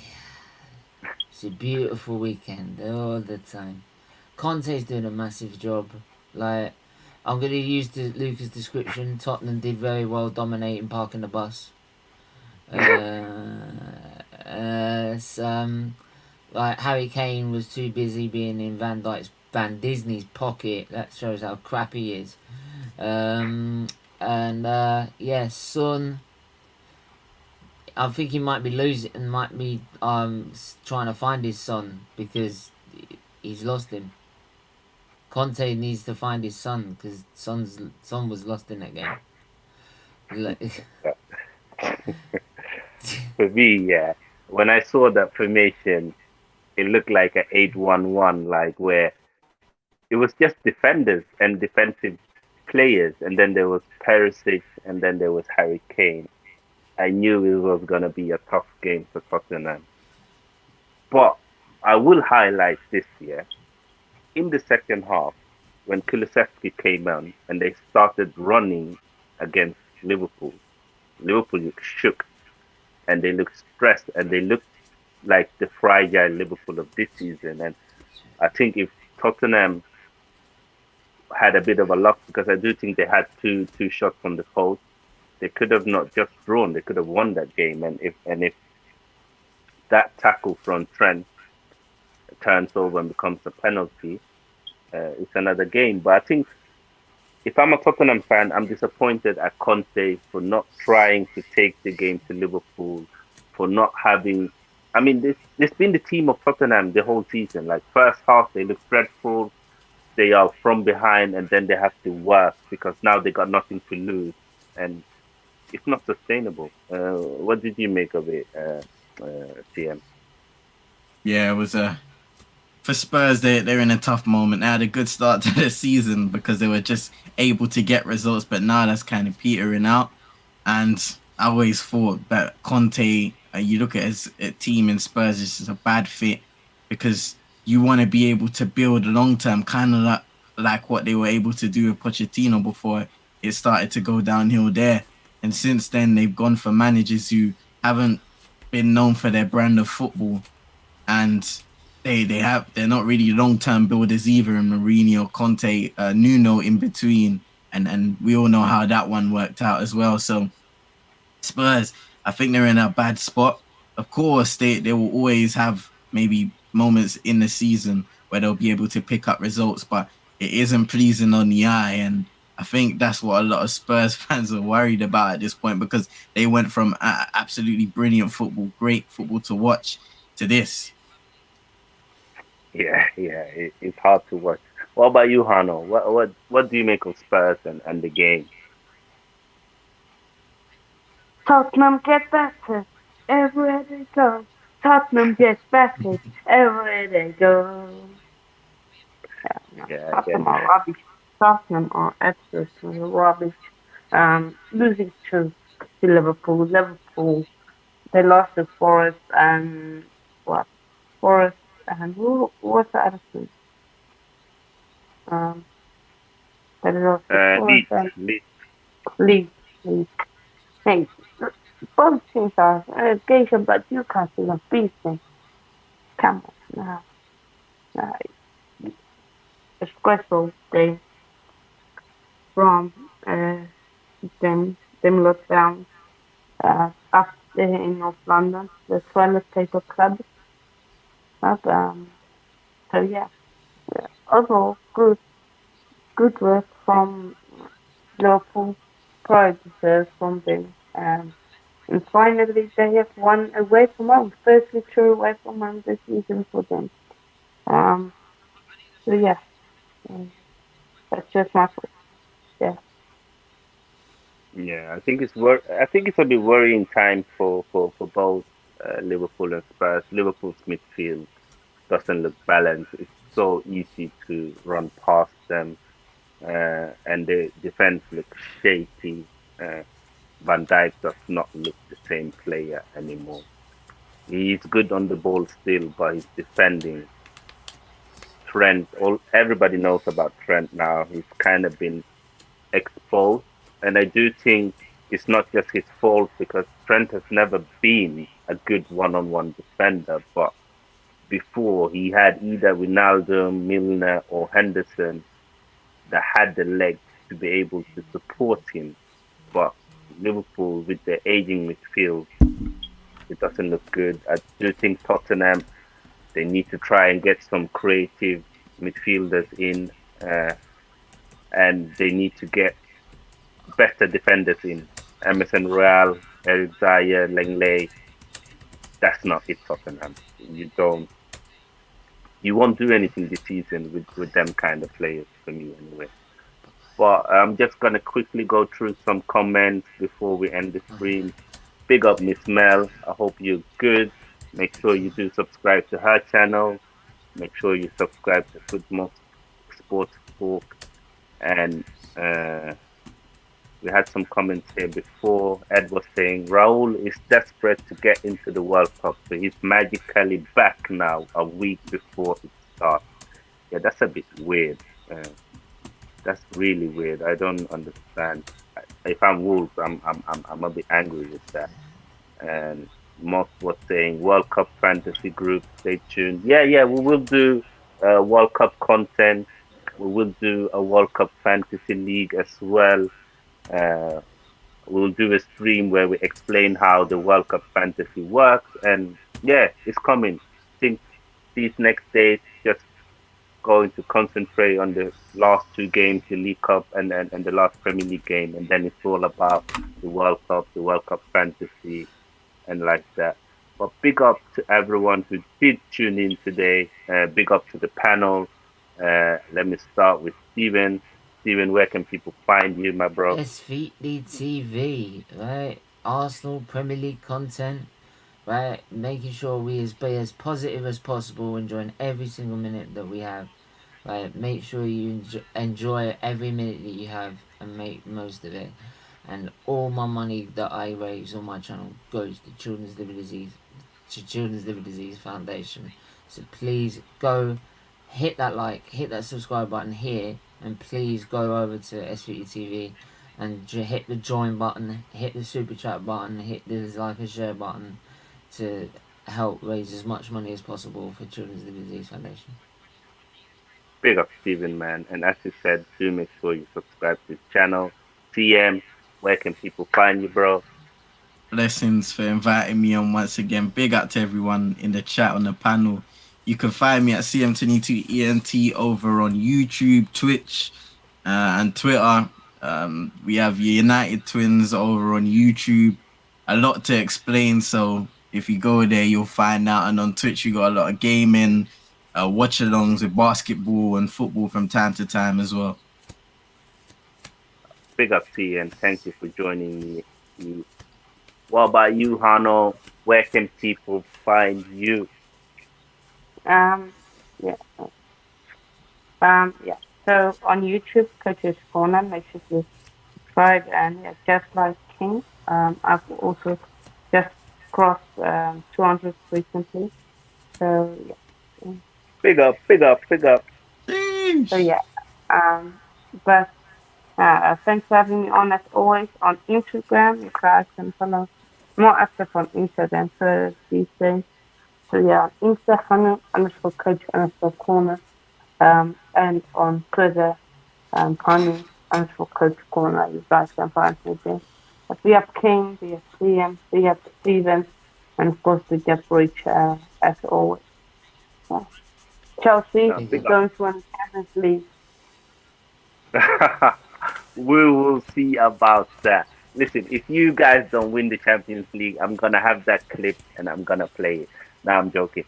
It's a beautiful weekend all the time. Conte's doing a massive job. Like, I'm going to use Luca's description. Tottenham did very well dominating parking the bus. Like Harry Kane was too busy being in Van Disney's pocket. That shows how crap he is. Yeah, Son. I think he might be losing and might be trying to find his son because he's lost him. Conte needs to find his son because son was lost in that game. For me, yeah, when I saw that formation, it looked like an 8-1-1, like where it was just defenders and defensive players, and then there was Perisic, and then there was Harry Kane. I knew it was going to be a tough game for Tottenham. But I will highlight this year, in the second half, when Kulusevski came on and they started running against Liverpool, Liverpool looked shook and they looked stressed and they looked like the fragile Liverpool of this season. And I think if Tottenham had a bit of a luck, because I do think they had two shots on the post, they could have not just drawn; they could have won that game. And if that tackle from Trent turns over and becomes a penalty, it's another game. But I think if I'm a Tottenham fan, I'm disappointed at Conte for not trying to take the game to Liverpool, for not having. I mean, this been the team of Tottenham the whole season. Like first half, they look dreadful. They are from behind, and then they have to work because now they got nothing to lose, and it's not sustainable. What did you make of it, CM? Yeah, it was for Spurs. They're in a tough moment. They had a good start to the season because they were just able to get results, but now that's kind of petering out. And I always thought that Conte, you look at his team in Spurs, it's just a bad fit because you want to be able to build long term, kind of like what they were able to do with Pochettino before it started to go downhill there. And since then, they've gone for managers who haven't been known for their brand of football, and they're not really long term builders either. And Mourinho, Conte, Nuno in between, and we all know how that one worked out as well. So Spurs, I think they're in a bad spot. Of course, they will always have maybe moments in the season where they'll be able to pick up results, but it isn't pleasing on the eye. And I think that's what a lot of Spurs fans are worried about at this point because they went from absolutely brilliant football, great football to watch, to this. Yeah, it's hard to watch. What about you, Hano? What do you make of Spurs and the game? Tottenham get better everywhere they go. Tottenham gets better everywhere they go. Yeah, Tottenham are rubbish. Tottenham are absolutely rubbish. Losing to Liverpool. Liverpool, they lost to Forest and what? Forest and who was the other team? They lost to Forest and Leeds. Hey, both teams are relegation, but Newcastle are beating. Come on now. A stressful day from them lockdown up there in North London, the toilet paper club. So yeah, overall good work from Liverpool. Pride deserves something. And finally, they have won away from home. First victory away from home this season for them. So yeah, that's just my thought. Yeah. Yeah, I think it's a bit worrying time for both Liverpool and Spurs. Liverpool's midfield doesn't look balanced. It's so easy to run past them. and the defense looks shaky. Uh, Van Dijk does not look the same player anymore. He's good on the ball still, but his defending, Trent, all everybody knows about Trent now. He's kind of been exposed, and I do think it's not just his fault because Trent has never been a good one-on-one defender. But before he had either Ronaldo, Milner, or Henderson that had the legs to be able to support him. But Liverpool, with their aging midfield, it doesn't look good. I do think Tottenham, they need to try and get some creative midfielders in, and they need to get better defenders in. Emerson Royal, Eric Dyer, Langley. That's not it, Tottenham. You won't do anything this season with them kind of players for me anyway. But I'm just gonna quickly go through some comments before we end the stream. Big up Miss Mel. I hope you're good. Make sure you do subscribe to her channel. Make sure you subscribe to Football Sports Talk. And we had some comments here before. Ed was saying Raul is desperate to get into the World Cup, so he's magically back now a week before it starts. Yeah, that's a bit weird. That's really weird. I don't understand. If I'm Wolves, I'm a bit angry with that. And Moss was saying World Cup fantasy group. Stay tuned. Yeah, we will do World Cup content. We will do a World Cup fantasy league as well. Uh, we'll do a stream where we explain how the World Cup fantasy works. And yeah, it's coming. I think these next days just going to concentrate on the last two games, the League Cup and the last Premier League game, and then it's all about the World Cup fantasy, and like that. But big up to everyone who did tune in today. Big up to the panel. Let me start with Steven. Steven, where can people find you, my bro? SVD TV, right? Arsenal Premier League content, right? Making sure we be as positive as possible, enjoying every single minute that we have. Right? Make sure you enjoy every minute that you have and make most of it. And all my money that I raise on my channel goes to Children's Liver Disease Foundation. So please go hit that like, hit that subscribe button here, and please go over to SVT TV and hit the join button, hit the super chat button, hit the like and share button to help raise as much money as possible for Children's Liver Disease Foundation. Big up Steven, man. And as you said, do make sure you subscribe to his channel. TM, where can people find you, bro? Blessings for inviting me on once again. Big up to everyone in the chat on the panel. You can find me at CM22ENT over on YouTube, Twitch, and Twitter. We have United Twins over on YouTube. A lot to explain, so if you go there, you'll find out. And on Twitch, we got a lot of gaming, watch-alongs with basketball and football from time to time as well. Big up to you, and thank you for joining me. What about you, Hano? Where can people find you? Yeah. Yeah. So on YouTube, Coach's Corner, make sure to subscribe, and yeah, just like King. I've also just crossed 200 recently. So yeah. Big up. So yeah. But thanks for having me on as always on Instagram. You guys can follow more active on Instagram for these days. So yeah, on Instagram _coach_corner. And on Twitter, Honey_coach corner. You guys can find me there. But we have King, we have Liam, we have Steven, and of course we have Rich as always. Yeah. Chelsea is going to win the Champions League. We will see about that. Listen, if you guys don't win the Champions League, I'm gonna have that clip and I'm gonna play it. Now I'm joking.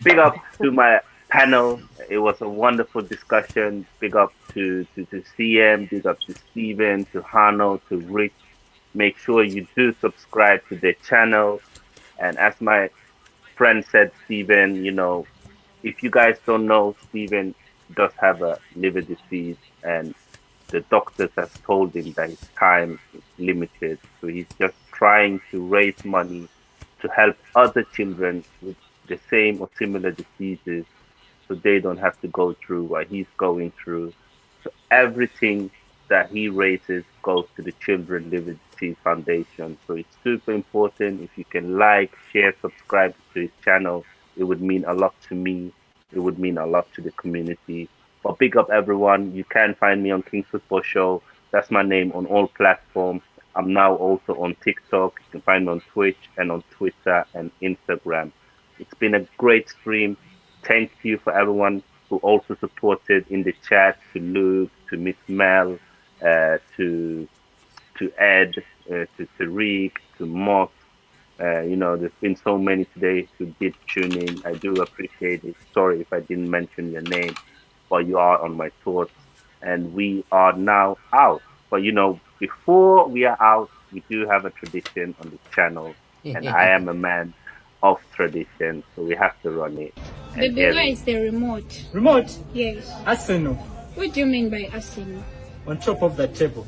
Big up to my panel. It was a wonderful discussion. Big up to CM, big up to Steven, to Hano, to Rich. Make sure you do subscribe to their channel. And as my friend said, Steven, if you guys don't know, Steven does have a liver disease, and the doctors have told him that his time is limited. So he's just trying to raise money to help other children with the same or similar diseases so they don't have to go through what he's going through. So everything that he raises goes to the Children Living Disease Foundation. So it's super important. If you can like, share, subscribe to his channel, it would mean a lot to me. It would mean a lot to the community. But big up everyone. You can find me on King's Football Show. That's my name on all platforms. I'm now also on TikTok. You can find me on Twitch and on Twitter and Instagram. It's been a great stream. Thank you for everyone who also supported in the chat, to Luke, to Miss Mel, to Ed, to Tariq, to Moss. There's been so many today who did tune in. I do appreciate it. Sorry if I didn't mention your name, but you are on my thoughts. And we are now out. But before we are out, we do have a tradition on this channel, and I am a man of tradition, so we have to run it. Baby, where is the remote? Remote? Yes. Arsenal. What do you mean by Arsenal? On top of the table.